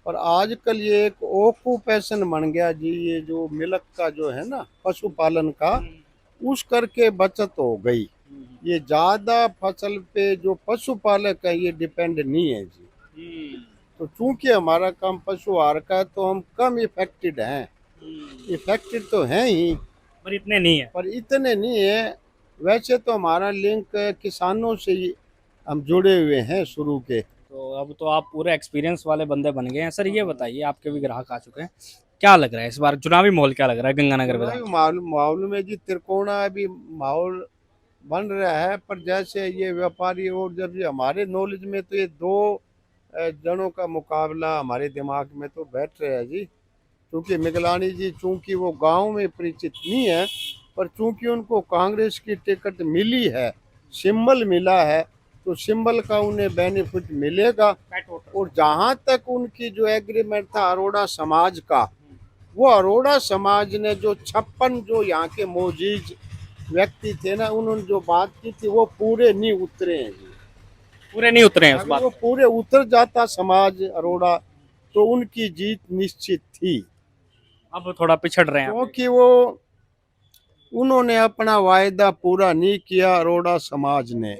और आजकल ये एक ऑक्यूपेशन बन गया जी। ये जो मिल्क का जो है ना पशुपालन का, उस करके बचत हो गई। ये ज्यादा फसल पे जो पशुपालक है ये डिपेंड नहीं है जी। तो चूंकि हमारा काम पशु आहार का है तो हम कम इफेक्टेड हैं। इफेक्टेड तो हैं ही, पर इतने नहीं है। पर इतने नहीं है। वैसे तो हमारा लिंक किसानों से ही हम जुड़े हुए हैं शुरू के। तो अब तो आप पूरे एक्सपीरियंस वाले बंदे बन गए हैं। सर ये बताइए, आपके भी ग्राहक आ चुके हैं, क्या लग रहा है इस बार चुनावी माहौल क्या लग रहा है गंगानगर में? माहौल में जी त्रिकोणा अभी माहौल बन रहा है, पर जैसे ये व्यापारी और जब ये हमारे नॉलेज में तो ये दो जनों का मुकाबला हमारे दिमाग में तो बैठ रहा है जी। क्योंकि मिगलानी जी चूंकि वो गांव में परिचित नहीं है, पर चूंकि उनको कांग्रेस की टिकट मिली है, सिंबल मिला है, तो सिंबल का उन्हें बेनिफिट मिलेगा। और जहां तक उनकी जो एग्रीमेंट था अरोड़ा समाज का, वो अरोड़ा समाज ने जो 56 जो यहाँ के मौजूद व्यक्ति थे ना, उन्होंने जो बात की थी वो पूरे नहीं उतरे हैं जी। पूरे नहीं उतरे हैं उस अगर बात वो पे। पूरे उतर जाता समाज अरोड़ा तो उनकी जीत निश्चित थी। अब थोड़ा पिछड़ रहे हैं आप। क्योंकि वो उन्होंने अपना वायदा पूरा नहीं किया अरोड़ा समाज ने।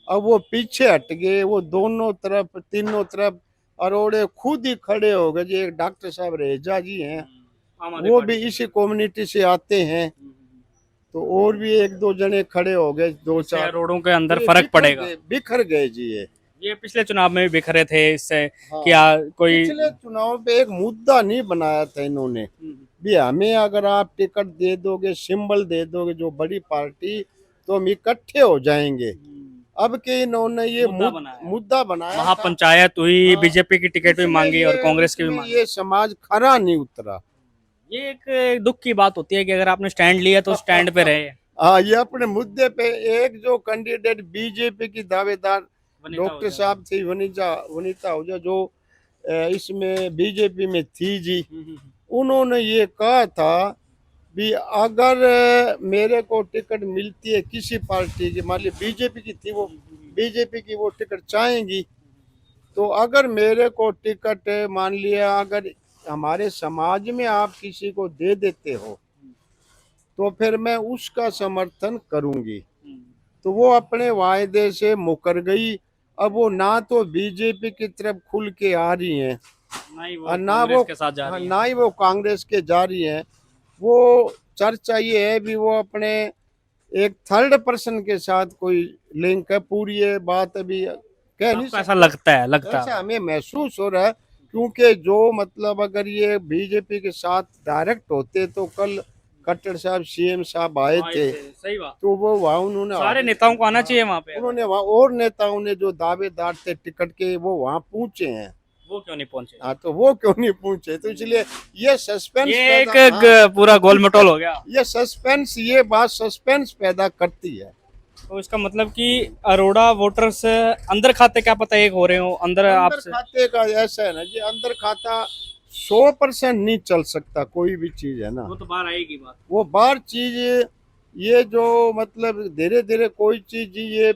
अब वो पीछे हट गए, वो दोनों तरफ तीनों तरफ अरोड़े खुद ही खड़े हो गए जी। एक डॉक्टर साहब रेजा जी हैं, वो भी इसी कम्युनिटी से आते हैं, तो और भी एक दो जने खड़े हो गए, दो चार। रोडों के अंदर फर्क पड़ेगा। बिखर गए जी ये पिछले चुनाव में भी बिखरे थे इससे। हाँ। क्या कोई पिछले चुनाव पे एक मुद्दा नहीं बनाया था इन्होंने भी, हमें अगर आप टिकट दे दोगे, सिंबल दे दोगे जो बड़ी पार्टी, तो हम इकट्ठे हो जाएंगे। अब के इन्होंने ये मुद्दा बनाया था। महापंचायत हुई, हाँ। बीजेपी की टिकट भी मांगी और कांग्रेस की भी मांगी। ये समाज खरा नहीं उतरा। ये एक दुख की बात होती है कि अगर आपने स्टैंड लिया तो स्टैंड पे रहे। हाँ, ये अपने मुद्दे पे एक जो कैंडिडेट बीजेपी की दावेदार डॉक्टर साहब थी वनीता आहूजा, जो इसमें बीजेपी में थी जी, उन्होंने ये कहा था भी अगर मेरे को टिकट मिलती है किसी पार्टी की, मान ली बीजेपी की थी, वो बीजेपी की वो टिकट चाहेंगी, तो अगर मेरे को टिकट मान लिया अगर हमारे समाज में आप किसी को दे देते हो तो फिर मैं उसका समर्थन करूंगी। तो वो अपने वायदे से मुकर गई। अब वो ना तो बीजेपी की तरफ खुल के आ रही हैं, ना ही वो कांग्रेस के जा रही हैं। वो चर्चा ये है भी वो अपने एक थर्ड पर्सन के साथ कोई लिंक है। पूरी ये बात अभी कह नहीं सकते। ऐसा लगता है ऐसा हमें महसूस हो रहा है, क्योंकि जो मतलब अगर ये बीजेपी के साथ डायरेक्ट होते तो कल खट्टर साहब सीएम साहब आए थे, सही बात। तो वो वहाँ उन्होंने सारे नेताओं को आना चाहिए वहाँ पे। उन्होंने वहाँ और नेताओं ने जो दावेदार थे टिकट के वो वहाँ पहुंचे हैं, वो क्यों नहीं पहुंचे? हाँ, तो वो क्यों नहीं पहुंचे? तो इसलिए ये सस्पेंस, ये एक पूरा गोल मटोल हो गया। ये सस्पेंस, ये बात सस्पेंस पैदा करती है। तो इसका मतलब कि अरोड़ा वोटर्स अंदर खाते क्या पता एक हो रहे हो अंदर आपसे। खाते का ऐसा है ना जी, अंदर खाता 100% नहीं चल सकता कोई भी चीज है ना, वो तो बाहर आएगी बात। वो बाहर चीज ये जो मतलब धीरे धीरे कोई चीज ये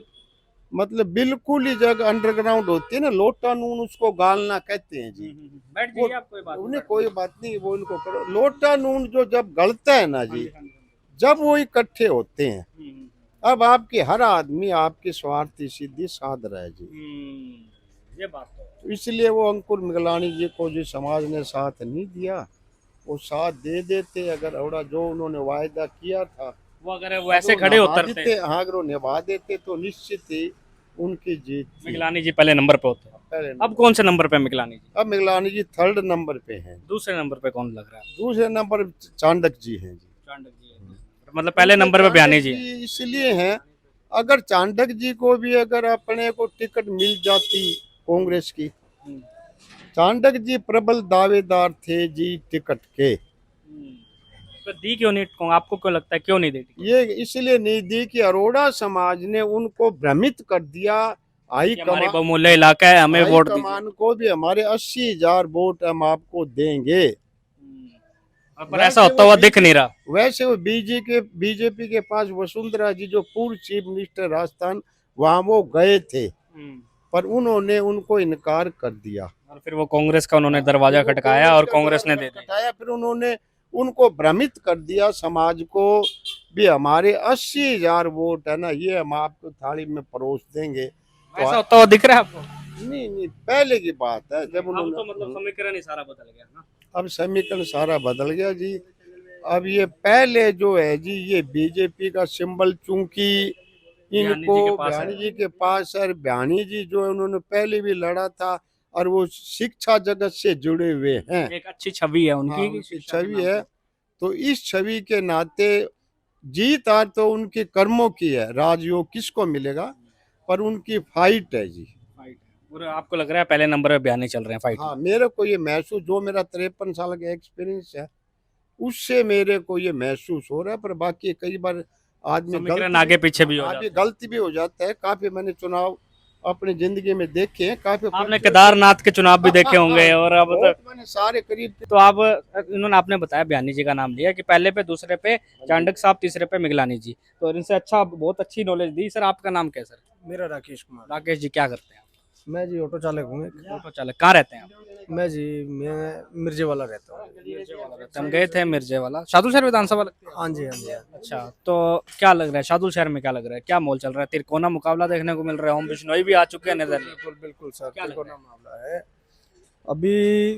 मतलब बिल्कुल ही जगह अंडरग्राउंड होती है ना, लोटा नून उसको गालना कहते हैं जी। बैठ जाइए आप, कोई बात उन्हें कोई बात नहीं, वो इनको करो। लोटा नून जो जब गलता है ना जी, जब वो इकट्ठे होते हैं, अब आपके हर आदमी आपकी स्वार्थी सिद्धि साध रहा है जी। ये बात तो इसलिए वो अंकुर मिगलानी जी को जी समाज ने साथ नहीं दिया, वो साथ दे देते। अगर अरोड़ा जो उन्होंने वायदा किया था वो अगर वो ऐसे खड़े उतरते, हाँ, अगर वो निभा देते तो निश्चित ही उनकी जीत थी। मिगलानी जी पहले नंबर पे होते हैं, पहले अब कौन से नंबर पे मिगलानी जी? अब मिगलानी जी 3rd नंबर पे हैं। दूसरे नंबर पे कौन लग रहा है? दूसरे नंबर चांडक जी हैं जी। चांडक जी है। मतलब पहले नंबर पे बयानी जी है। चाणक्य इसलिए हैं, अगर चांडक जी को भी अगर अपने को टिकट मिल जाती कांग्रेस की, चांडक जी प्रबल दावेदार थे जी टिकट के। तो दी क्यों नहीं, आपको क्यों लगता है क्यों नहीं दी? ये इसलिए नहीं दी कि अरोड़ा समाज ने उनको भ्रमित कर दिया। हाई कि हमारी कमान बहुमूल्य इलाका है, हमें हाई वोट दीजिए। कमान को भी हमारे 80,000 वोट हम आपको देंगे। पर ऐसा होता हुआ दिख नहीं रहा। वैसे वो बीजेपी के पास वसुंधरा जी जो पूर्व चीफ मिनिस्टर राजस्थान, वहां वो गए थे, पर उन्होंने उनको इनकार कर दिया। और फिर वो कांग्रेस का उन्होंने दरवाजा खटकाया और कांग्रेस ने दे दिया। खटकाया, फिर उन्होंने उनको भ्रमित कर दिया समाज को भी, हमारे 80,000 वोट है ना, ये हम आपको थाली में परोस देंगे। तो ऐसा होता हुआ दिख रहा है आपको? नहीं, पहले की बात है जब अब उन्होंने, तो मतलब समीकरण ही सारा बदल गया ना। अब समीकरण सारा बदल गया जी। अब ये पहले जो है जी, ये बीजेपी का सिंबल चूंकि इनको बयानी जी के पास है, बयानी जी जो है उन्होंने पहले भी लड़ा था और वो शिक्षा जगत से जुड़े हुए हैं, एक अच्छी छवि है उनकी, हाँ, उनकी छवि है। तो इस छवि के नाते जीत आज तो उनके कर्मों की है, राजयोग किसको मिलेगा, पर उनकी फाइट है जी। और आपको लग रहा है पहले नंबर पे बयानी चल रहे हैं फाइट? हाँ, मेरे को ये महसूस, जो मेरा 53 साल का एक्सपीरियंस है उससे मेरे को ये महसूस हो रहा है। पर बाकी कई बार आदमी आगे पीछे भी हो जाता है। गलती भी हो जाता है। काफी मैंने चुनाव अपनी जिंदगी में देखे हैं, काफी आपने केदारनाथ के चुनाव भी देखे होंगे और अब मैंने सारे करीब। तो आप, इन्होंने आपने बताया बयानी जी का नाम लिया कि पहले पे, दूसरे पे चांडक साहब, तीसरे पे मिगलानी जी, तो इनसे अच्छा बहुत अच्छी नॉलेज दी। सर आपका नाम क्या है सर? मेरा राकेश कुमार। राकेश जी क्या करते हैं? मैं जी ऑटो चालक हूँ। ऑटो चालक। कहाँ रहते हैं आप? मैं मिर्जे वाला रहता हूँ। हम गए थे मिर्जे वाला, शादुल शहर विधानसभा लगती है। हाँ जी, हाँ जी। अच्छा, तो क्या लग रहा है शादुल शहर में, क्या लग रहा है, क्या माहौल चल रहा है? तिरकोना मुकाबला देखने को मिल रहा है, ओम बिश्नोई भी आ चुके हैं नजर। बिल्कुल सर, क्या लग तिरकोना मामला है अभी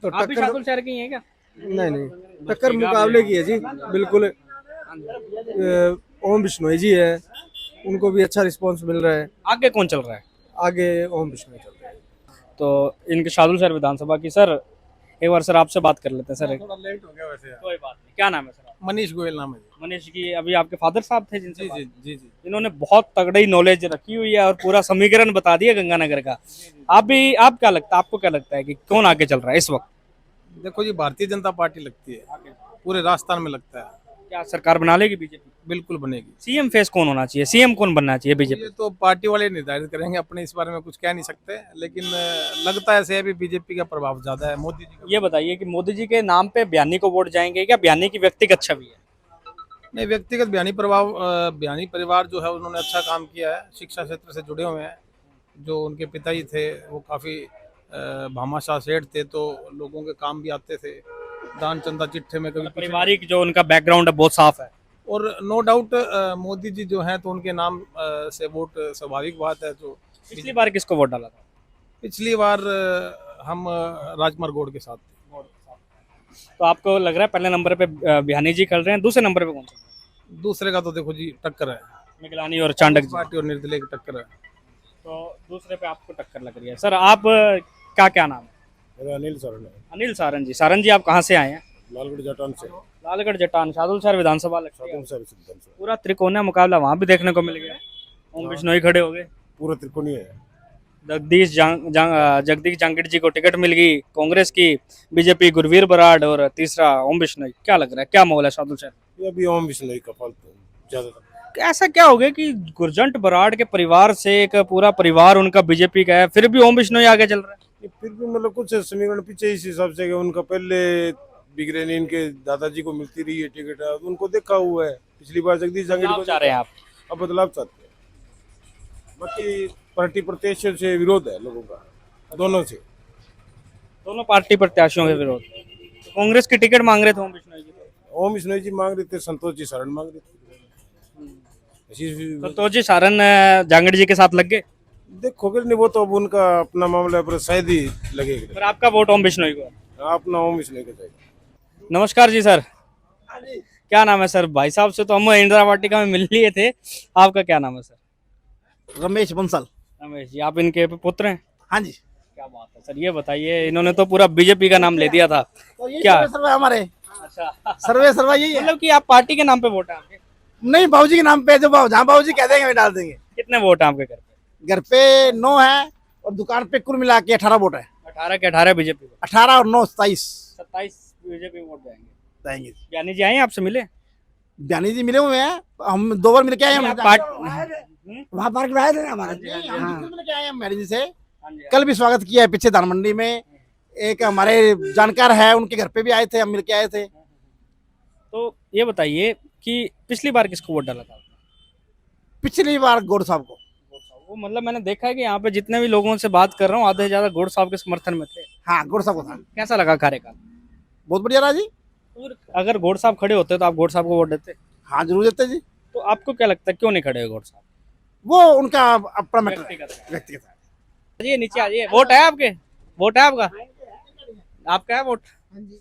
तो। आप भी शादुल शहर की हैं क्या? नहीं, टक्कर मुकाबले की है जी, बिल्कुल। ओम बिश्नोई जी है, उनको भी अच्छा रिस्पांस मिल रहा है। आगे कौन चल रहा है? आगे ओम बिश्नोई चल रहा है। तो इनके शादुल शहर विधानसभा की सर, एक बार सर आपसे बात कर लेते हैं सर। थोड़ा लेट हो गया वैसे। कोई बात नहीं, क्या नाम है सर? मनीष गोयल नाम है जी। मनीष जी, अभी आपके फादर साहब थे जिनसे जी जी जी। इन्होंने बहुत तगड़ी नॉलेज रखी हुई है और पूरा समीकरण बता दिया गंगानगर का। आप क्या लगता है, आपको क्या लगता है कि कौन आगे चल रहा है इस वक्त? देखो जी, भारतीय जनता पार्टी लगती है, पूरे राजस्थान में लगता है। क्या सरकार बना लेगी बीजेपी? बिल्कुल बनेगी। सीएम फेस कौन होना चाहिए, सीएम कौन बनना चाहिए बीजेपी? ये तो पार्टी वाले निर्धारित करेंगे, अपने इस बारे में कुछ कह नहीं सकते, लेकिन लगता है ऐसे अभी बीजेपी का प्रभाव ज्यादा है, मोदी जी का। ये बताइए कि मोदी जी के नाम पे बयानी को वोट जाएंगे क्या, बयानी की व्यक्तिगत छवि है? नहीं, व्यक्तिगत बयानी परिवार जो है उन्होंने अच्छा काम किया है, शिक्षा क्षेत्र से जुड़े हुए हैं। जो उनके पिताजी थे वो काफी भामाशाह सेठ थे, तो लोगों के काम भी आते थे, दान चंदा चिट्ठे में कभी। पारिवारिक जो उनका बैकग्राउंड है बहुत साफ है। और नो डाउट मोदी जी जो हैं तो उनके नाम से वोट स्वाभाविक बात है। तो पिछली बार किसको वोट डाला था? पिछली बार हम राजकुमार गौड़ के साथ थे। तो आपको लग रहा है पहले नंबर पे बयानी जी खेल रहे हैं, दूसरे नंबर पे कौन सा? दूसरे का तो देखो जी टक्कर है, मिगलानी और चांडक जी। पार्टी और निर्दलीय की टक्कर है। तो दूसरे पे आपको टक्कर लग रही है। सर आप क्या नाम है? मेरा अनिल सरन है। अनिल सारन जी। सारन जी आप कहाँ से आए हैं? लालगढ़ जटान से। लालगढ़ जटान, शादुल शहर विधानसभा लगती है। शादुल शहर पूरा त्रिकोणीय मुकाबला वहाँ भी देखने को मिल गया। ओम बिश्नोई खड़े हो गए, पूरा त्रिकोणीय है। जगदीश जांगड़ जी को टिकट मिल गई कांग्रेस की, बीजेपी गुरवीर बराड़ और तीसरा ओम बिश्नोई। क्या लग रहा है, क्या माहौल है शादुल शहर? ये अभी ओम बिश्नोई का फालतू ज्यादातर। ऐसा क्या हो गया कि गुरजंट बराड़ के परिवार से एक पूरा परिवार उनका बीजेपी का है, फिर भी ओम बिश्नोई आगे चल रहा है? फिर भी मतलब कुछ समीकरण पीछे इस हिसाब से कि उनका पहले बिगड़े नहीं, इनके दादाजी को मिलती रही है टिकट, उनको देखा हुआ है। पिछली बार जगदीश जांगड़ को चाह रहे हैं आप? अब बदलाव चाहते हैं। बाकी पार्टी प्रत्याशियों से विरोध है लोगों का, दोनों से। दोनों पार्टी प्रत्याशियों के विरोध। कांग्रेस की टिकट मांग रहे थे ओम बिश्नोई जी। ओम बिश्नोई जी मांग रहे थे, संतोष जी सारण मांग रहे थे। संतोष जी सारण जांगड़ जी के साथ लग गए। देखोगे नहीं, वो तो अब उनका अपना मामला है, पर शायद ही लगेगा। पर आपका वोट ओम बिश्नोई को? अपना ओम बिश्नोई का जाएगा। नमस्कार जी सर, क्या नाम है सर? भाई साहब से तो हम इंदिरा वाटिका में मिल लिए थे, आपका क्या नाम है सर? रमेश बंसल। रमेश जी, आप इनके पुत्र हैं? हाँ जी। क्या बात है सर, ये बताइए, इन्होंने तो पूरा बीजेपी का नाम ले दिया था। तो ये क्या? सर्वे हमारे अच्छा, सर्वे यही है। मतलब कि आप पार्टी के नाम पे वोट है आपके? नहीं, बाबूजी के नाम पे, जो जहाँ बाबूजी कह देंगे वही डाल देंगे। कितने वोट है आपके घर पे? घर पे 9 है और दुकान पे कुल मिला के 18 वोट है। 18 के 18 बीजेपी को, 18 और 9 27 27 बीजेपी वोट जाएंगे। जाएंगे। ज्ञानी जी आए हैं आपसे मिले? ज्ञानी जी मिले हुए हैं, हम 2 बार मिल के आए हैं। वहाँ पार्क में आए थे ना हमारे। मिल के आए हैं मैडम जी से। हाँ जी, कल भी स्वागत किया है पीछे धान मंडी में। एक हमारे जानकार है, उनके घर पे भी आए थे, हम मिल के आए थे। तो ये बताइए कि पिछली बार किसको वोट डाला था? पिछली बार गौड़ साहब को। वो मतलब मैंने देखा है कि यहाँ पे जितने भी लोगों से बात कर रहा हूँ, आधे से ज्यादा गौड़ साहब के समर्थन में थे। हाँ, गौड़ साहब को था। कैसा लगा कार्यकाल? बहुत बढ़िया रहा जी। और अगर गौड़ साहब खड़े होते तो आप गौड़ साहब को वोट देते? हाँ, जरूर देते जी। तो आपको क्या लगता है क्यों नहीं खड़े हो गौड़ साहब? वो उनका अपना मैटर है, व्यक्तिगत है। आइए नीचे आइए। वोट है आपके? वोट है आपका? आपका है वोट?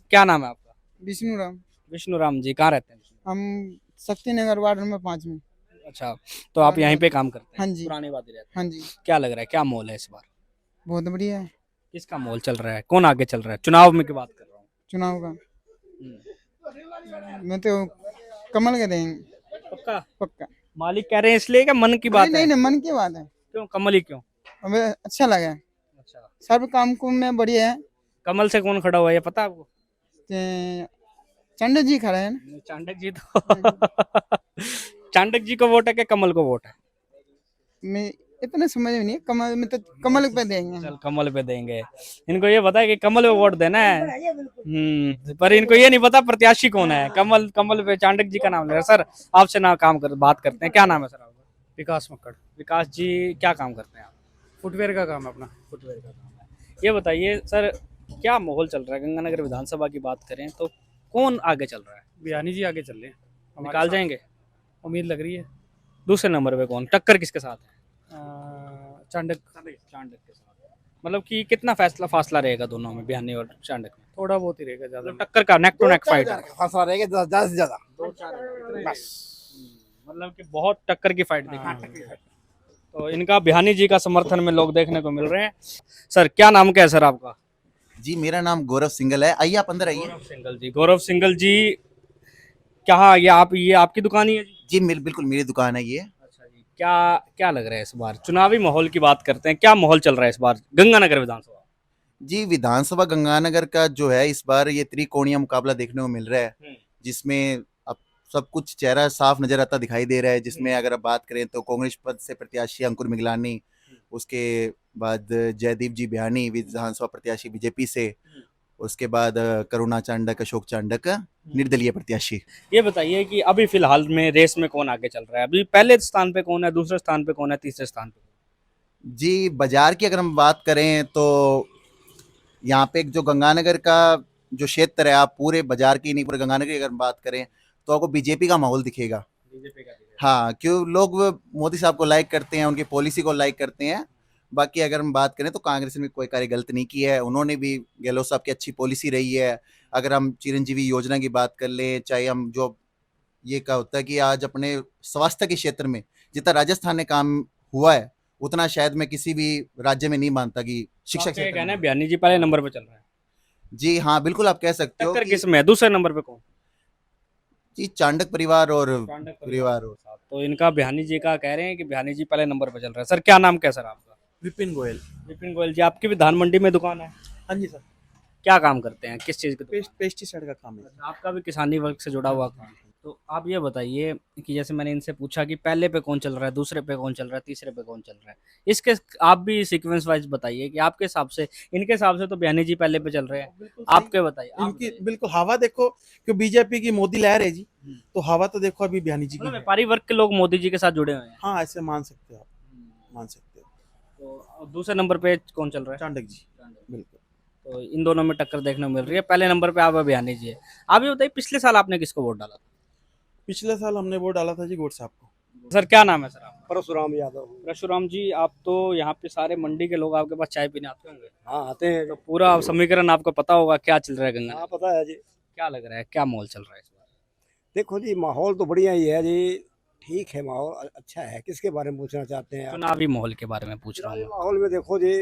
क्या नाम है आपका? विष्णु राम। विष्णु राम जी, कहाँ रहते हैं? हम शक्ति नगर वार्ड नंबर 5 में। अच्छा, तो आप यहीं पे काम करते हैं? हाँ जी। पुरानी बात रहती है। हाँ जी, क्या लग रहा है, क्या माहौल है इस बार? बहुत बढ़िया है। किसका माहौल चल रहा है, कौन आगे चल रहा है? चुनाव में की बात कर रहा हूँ। चुनाव का मैं तो कमल के देंगे पक्का? पक्का। मालिक कह रहे हैं इसलिए, क्या मन की बात नहीं है? नहीं, मन की बात है। क्यों कमल ही क्यों? हमें अच्छा लगा। अच्छा, सब काम कुम में बढ़िया है। कमल से कौन खड़ा हुआ है ये पता है आपको? चंडे जी खड़े हैं ना। चांडक जी तो चांडक जी को वोट है कि कमल को वोट है? मैं इतना समझ में नहीं है। कमल में तो कमल पे देंगे। चल कमल पे देंगे। इनको ये पता है कि कमल पे वोट देना है। पर इनको ये नहीं पता प्रत्याशी कौन है। कमल पे चांडक जी का नाम ले रहा है। सर आपसे ना बात करते हैं, क्या नाम है सर आपका? विकास मक्कड़। विकास जी, क्या काम करते हैं आप? फुटवेयर का काम है अपना। फुटवेयर का काम है। ये बताइए सर, क्या माहौल चल रहा है गंगानगर विधानसभा की बात करें तो कौन आगे चल रहा है? बियानी जी आगे चल रहे हैं, हमारे निकाल साथ जाएंगे? उम्मीद लग रही है। दूसरे नंबर पे कौन, टक्कर किसके साथ है? चांडक। चांडक के साथ। मतलब कि कितना फासला रहेगा दोनों में, बिहानी और चांडक में? थोड़ा बहुत ही रहेगा, ज्यादा मतलब टक्कर का नेक टू नेक फाइट है। फासला रहेगा ज्यादा से ज्यादा। बस मतलब कि बहुत टक्कर की फाइट देखी। तो इनका बिहानी जी का समर्थन में लोग देखने को मिल रहे हैं। सर क्या नाम क्या है सर आपका? जी मेरा नाम गौरव सिंगल है। आइए आप अंदर आइए। गौरव सिंगल जी, क्या ये आपकी दुकान ही है जी? जी बिल्कुल मेरी दुकान है ये। अच्छा जी, क्या लग रहा है इस बार चुनावी माहौल की बात करते हैं, क्या माहौल चल रहा है इस बार गंगानगर विधानसभा? जी विधानसभा गंगानगर का जो है इस बार ये त्रिकोणीय मुकाबला देखने को मिल रहा है, जिसमें अब सब कुछ चेहरा साफ नजर आता दिखाई दे रहा है। जिसमें अगर आप बात करें तो कांग्रेस पद से प्रत्याशी अंकुर मिगलानी, उसके बाद जयदीप जी बिहानी विधानसभा प्रत्याशी बीजेपी से, उसके बाद करुणा चांडक, अशोक चांडक निर्दलीय प्रत्याशी। ये बताइए कि अभी फिलहाल में रेस में कौन आगे चल रहा है? अभी पहले स्थान पे कौन है, दूसरे स्थान पे कौन है, तीसरे स्थान पे? जी बाजार की अगर हम बात करें तो यहाँ पे जो गंगानगर का जो क्षेत्र है, आप पूरे बाजार की नहीं पूरे गंगानगर की अगर हम बात करें तो आपको बीजेपी का माहौल दिखेगा। बीजेपी का? हाँ, क्यों लोग मोदी साहब को लाइक करते हैं, उनकी पॉलिसी को लाइक करते हैं। बाकी अगर हम बात करें तो कांग्रेस ने कोई कार्य गलत नहीं किया है, उन्होंने भी गहलोत साहब की अच्छी पॉलिसी रही है। अगर हम चिरंजीवी योजना की बात कर लें, चाहे हम जो ये क्या होता है कि आज अपने स्वास्थ्य के क्षेत्र में जितना राजस्थान में काम हुआ है उतना शायद मैं किसी भी राज्य में नहीं मानता कि शिक्षा आपका ये क्षेत्र कहना है में। बिहानी जी पहले नंबर पे चल रहा है? जी हाँ बिल्कुल आप कह सकते हो टक्कर कि किस में है, दूसरे नंबर पे कौन? जी चांडक परिवार और चांडक परिवार और तो इनका बिहानी जी का कह रहे हैं कि बिहानी जी पहले नंबर पे चल रहा है। सर क्या नाम क्या है सर आपका? विपिन गोयल। विपिन गोयल जी, आपकी भी धान मंडी में दुकान है? हाँ जी सर, क्या काम करते हैं, किस चीज़ के? पेस्टिसाइड का काम है। आपका भी किसानी वर्ग से जुड़ा हुआ काम है। तो आप ये बताइए कि जैसे मैंने इनसे पूछा कि पहले पे कौन चल रहा है, दूसरे पे कौन चल रहा है, तीसरे पे कौन चल रहा है, इसके आप भी सीक्वेंस वाइज बताइए कि आपके हिसाब से। इनके हिसाब से तो बिहानी जी पहले पे चल रहे हैं, आपके बताइए। इनकी बिल्कुल हवा देखो, क्यों बीजेपी की मोदी लहर है जी, तो हवा तो देखो अभी बिहानी जी की है। व्यापारी वर्ग के लोग मोदी जी के साथ जुड़े हुए हैं। हाँ ऐसे मान सकते हो आप, मान सकते हो। तो दूसरे नंबर पे कौन चल रहा है? चांडक जी। बिल्कुल। तो इन दोनों में टक्कर देखने को मिल रही है। पहले नंबर पे आप बिहानी जी है। आप ये बताइए पिछले साल आपने किसको वोट डाला था? पिछले साल हमने वोट डाला था जी गौड़ साहब को। सर क्या नाम है सर आपका? परशुराम यादव। परशुराम जी, आप तो यहाँ पे सारे मंडी के लोग आपके पास चाय पीने आते होंगे। हाँ आते हैं। तो पूरा समीकरण आपको पता होगा क्या चल रहा है गंगा? हाँ पता है जी। क्या लग रहा है, क्या माहौल चल रहा है इस बार? देखो जी माहौल तो बढ़िया ही है जी। ठीक है, माहौल अच्छा है। किसके बारे में पूछना चाहते हैं आप? चुनावी माहौल के बारे में पूछ रहा हूँ। माहौल में देखो जी,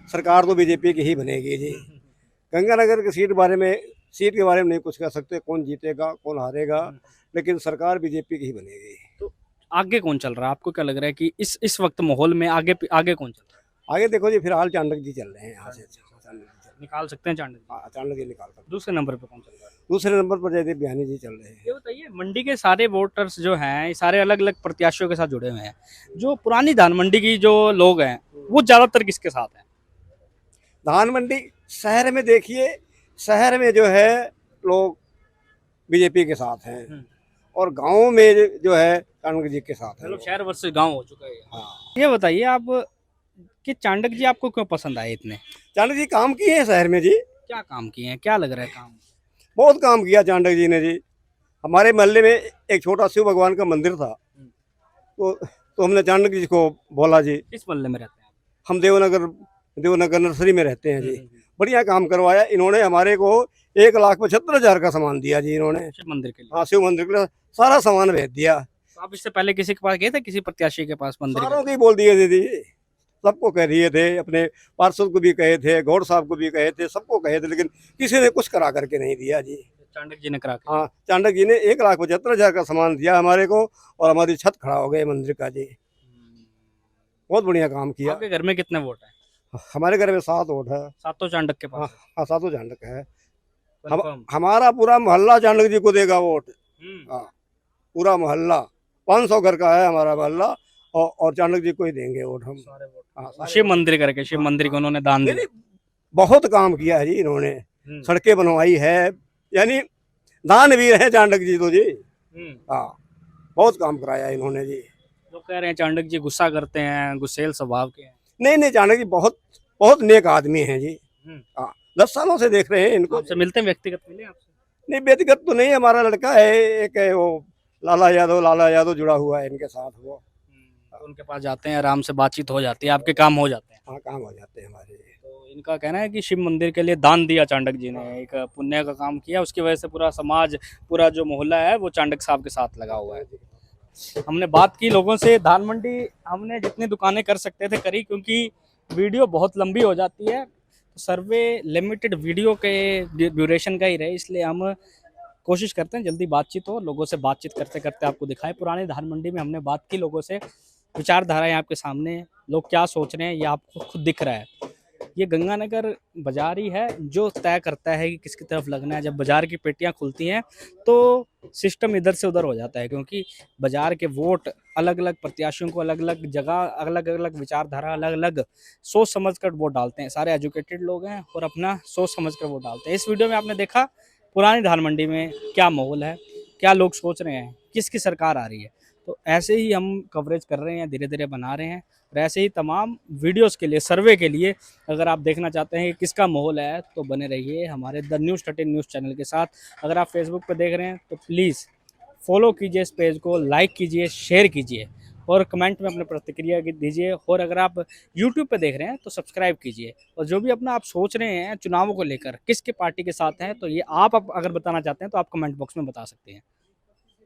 सरकार तो बीजेपी की ही बनेगी जी। गंगानगर की सीट के बारे में नहीं कुछ कह सकते, कौन जीतेगा कौन हारेगा, लेकिन सरकार बीजेपी की ही बनेगी। तो आगे कौन चल रहा है? आपको क्या लग रहा है कि इस वक्त माहौल में आगे आगे कौन चल रहा है? आगे देखो जी, फिलहाल चाणक्य जी चल रहे हैं यहाँ से। निकाल सकते हैं चाणक्य? हाँ, चाणक्य जी निकाल सकते हैं। दूसरे नंबर पे कौन चल रहा है? दूसरे नंबर पर जयदीप बियानी जी चल रहे हैं। ये बताइए, मंडी के सारे वोटर्स जो हैं, ये सारे अलग अलग प्रत्याशियों के साथ जुड़े हुए हैं। जो पुरानी धान मंडी की जो लोग हैं, वो ज्यादातर किसके साथ हैं? धान मंडी शहर में देखिए, शहर में जो है लोग बीजेपी के साथ हैं, और गांव में जो है चाणक्य जी के साथ है। मतलब शहर वर्सेस गांव हो चुका है। हाँ। ये बताइए आप कि चाणक्य जी आपको क्यों पसंद आए इतने? चाणक्य जी काम किए हैं शहर में जी, क्या काम किए हैं? क्या लग रहा है काम? बहुत काम किया चाणक्य जी ने जी। हमारे मोहल्ले में एक छोटा शिव भगवान का मंदिर था, तो हमने चाणक्य जी को बोला जी। किस मोहल्ले में रहते हैं आप? हम देवनगर नर्सरी में रहते हैं जी। बढ़िया काम करवाया इन्होंने। हमारे को 1,75,000 का सामान दिया जी इन्होंने। शिव मंदिर के लिए? हाँ, शिव मंदिर के लिए सारा सामान भेज दिया। तो आप इससे पहले किसी के पास गए थे, किसी प्रत्याशी के पास मंदिर? सारों की बोल दिए दीदी, सबको कह दिए थे, अपने पार्षद को भी कहे थे, गौड़ साहब को भी कहे थे, सबको कहे थे, लेकिन किसी ने कुछ करा करके नहीं दिया जी। चाणक्य जी ने करा के? हाँ, चाणक्य जी ने 1,75,000 का सामान दिया हमारे को, और हमारी छत खड़ा हो गई मंदिर का जी। बहुत बढ़िया काम किया। आपके घर में कितने वोट है? हमारे घर में 7 वोट है। सातों चाणक्य के पास? हाँ, 7 चाणक्य है। Confirm? हमारा पूरा मोहल्ला चाणक्य जी को देगा वोट। हाँ, पूरा मोहल्ला 500 घर का है हमारा मोहल्ला, और चाणक्य जी को ही देंगे वोट हम। हाँ, शिव मंदिर करके, शिव मंदिर को उन्होंने दान दिया। बहुत काम किया है जी इन्होंने, सड़कें बनवाई है, यानी दानवीर है चाणक्य जी तो जी। हाँ, बहुत काम कराया इन्होंने जी। लोग कह रहे हैं चाणक्य जी गुस्सा करते हैं, गुस्सेल स्वभाव के हैं। नहीं, चाणक्य जी बहुत बहुत नेक आदमी हैं जी। हाँ, 10 सालों से देख रहे हैं इनको। आपसे मिलते हैं? व्यक्तिगत मिले आपसे? नहीं, व्यक्तिगत तो नहीं, हमारा लड़का है एक है, वो लाला यादव जुड़ा हुआ है इनके साथ। वो उनके पास जाते हैं, आराम से बातचीत हो जाती है, आपके काम हो जाते हैं? हाँ, काम हो जाते हैं हमारे। तो इनका कहना है कि शिव मंदिर के लिए दान दिया चाणक्य जी ने, एक पुण्य का काम किया, उसकी वजह से पूरा समाज, पूरा जो मोहल्ला है वो चाणक्य साहब के साथ लगा हुआ है। हमने बात की लोगों से, धान मंडी हमने जितनी दुकानें कर सकते थे करी, क्योंकि वीडियो बहुत लंबी हो जाती है। तो सर्वे लिमिटेड वीडियो के ड्यूरेशन का ही रहे, इसलिए हम कोशिश करते हैं जल्दी बातचीत हो, लोगों से बातचीत करते करते आपको दिखाएं। पुरानी धान मंडी में हमने बात की लोगों से, विचारधाराएं आपके सामने, लोग क्या सोच रहे हैं ये आपको खुद दिख रहा है। ये गंगानगर बाजार ही है जो तय करता है कि किसकी तरफ लगना है। जब बाजार की पेटियां खुलती हैं तो सिस्टम इधर से उधर हो जाता है, क्योंकि बाजार के वोट अलग अलग प्रत्याशियों को अलग अलग जगह, अलग अलग विचारधारा, अलग अलग सोच समझ कर वोट डालते हैं। सारे एजुकेटेड लोग हैं और अपना सोच समझ कर वोट डालते हैं। इस वीडियो में आपने देखा पुरानी धान मंडी में क्या माहौल है, क्या लोग सोच रहे हैं, किसकी सरकार आ रही है। तो ऐसे ही हम कवरेज कर रहे हैं, धीरे धीरे बना रहे हैं, और ऐसे ही तमाम वीडियोस के लिए, सर्वे के लिए अगर आप देखना चाहते हैं कि किसका माहौल है तो बने रहिए हमारे द न्यूज़ 13 न्यूज़ चैनल के साथ। अगर आप फेसबुक पर देख रहे हैं तो प्लीज़ फॉलो कीजिए इस पेज को, लाइक कीजिए, शेयर कीजिए और कमेंट में अपनी प्रतिक्रिया दीजिए। और अगर आप यूट्यूब पे देख रहे हैं तो सब्सक्राइब कीजिए। और जो भी अपना आप सोच रहे हैं चुनावों को लेकर, किसके पार्टी के साथ हैं, तो ये आप अगर बताना चाहते हैं तो आप कमेंट बॉक्स में बता सकते हैं।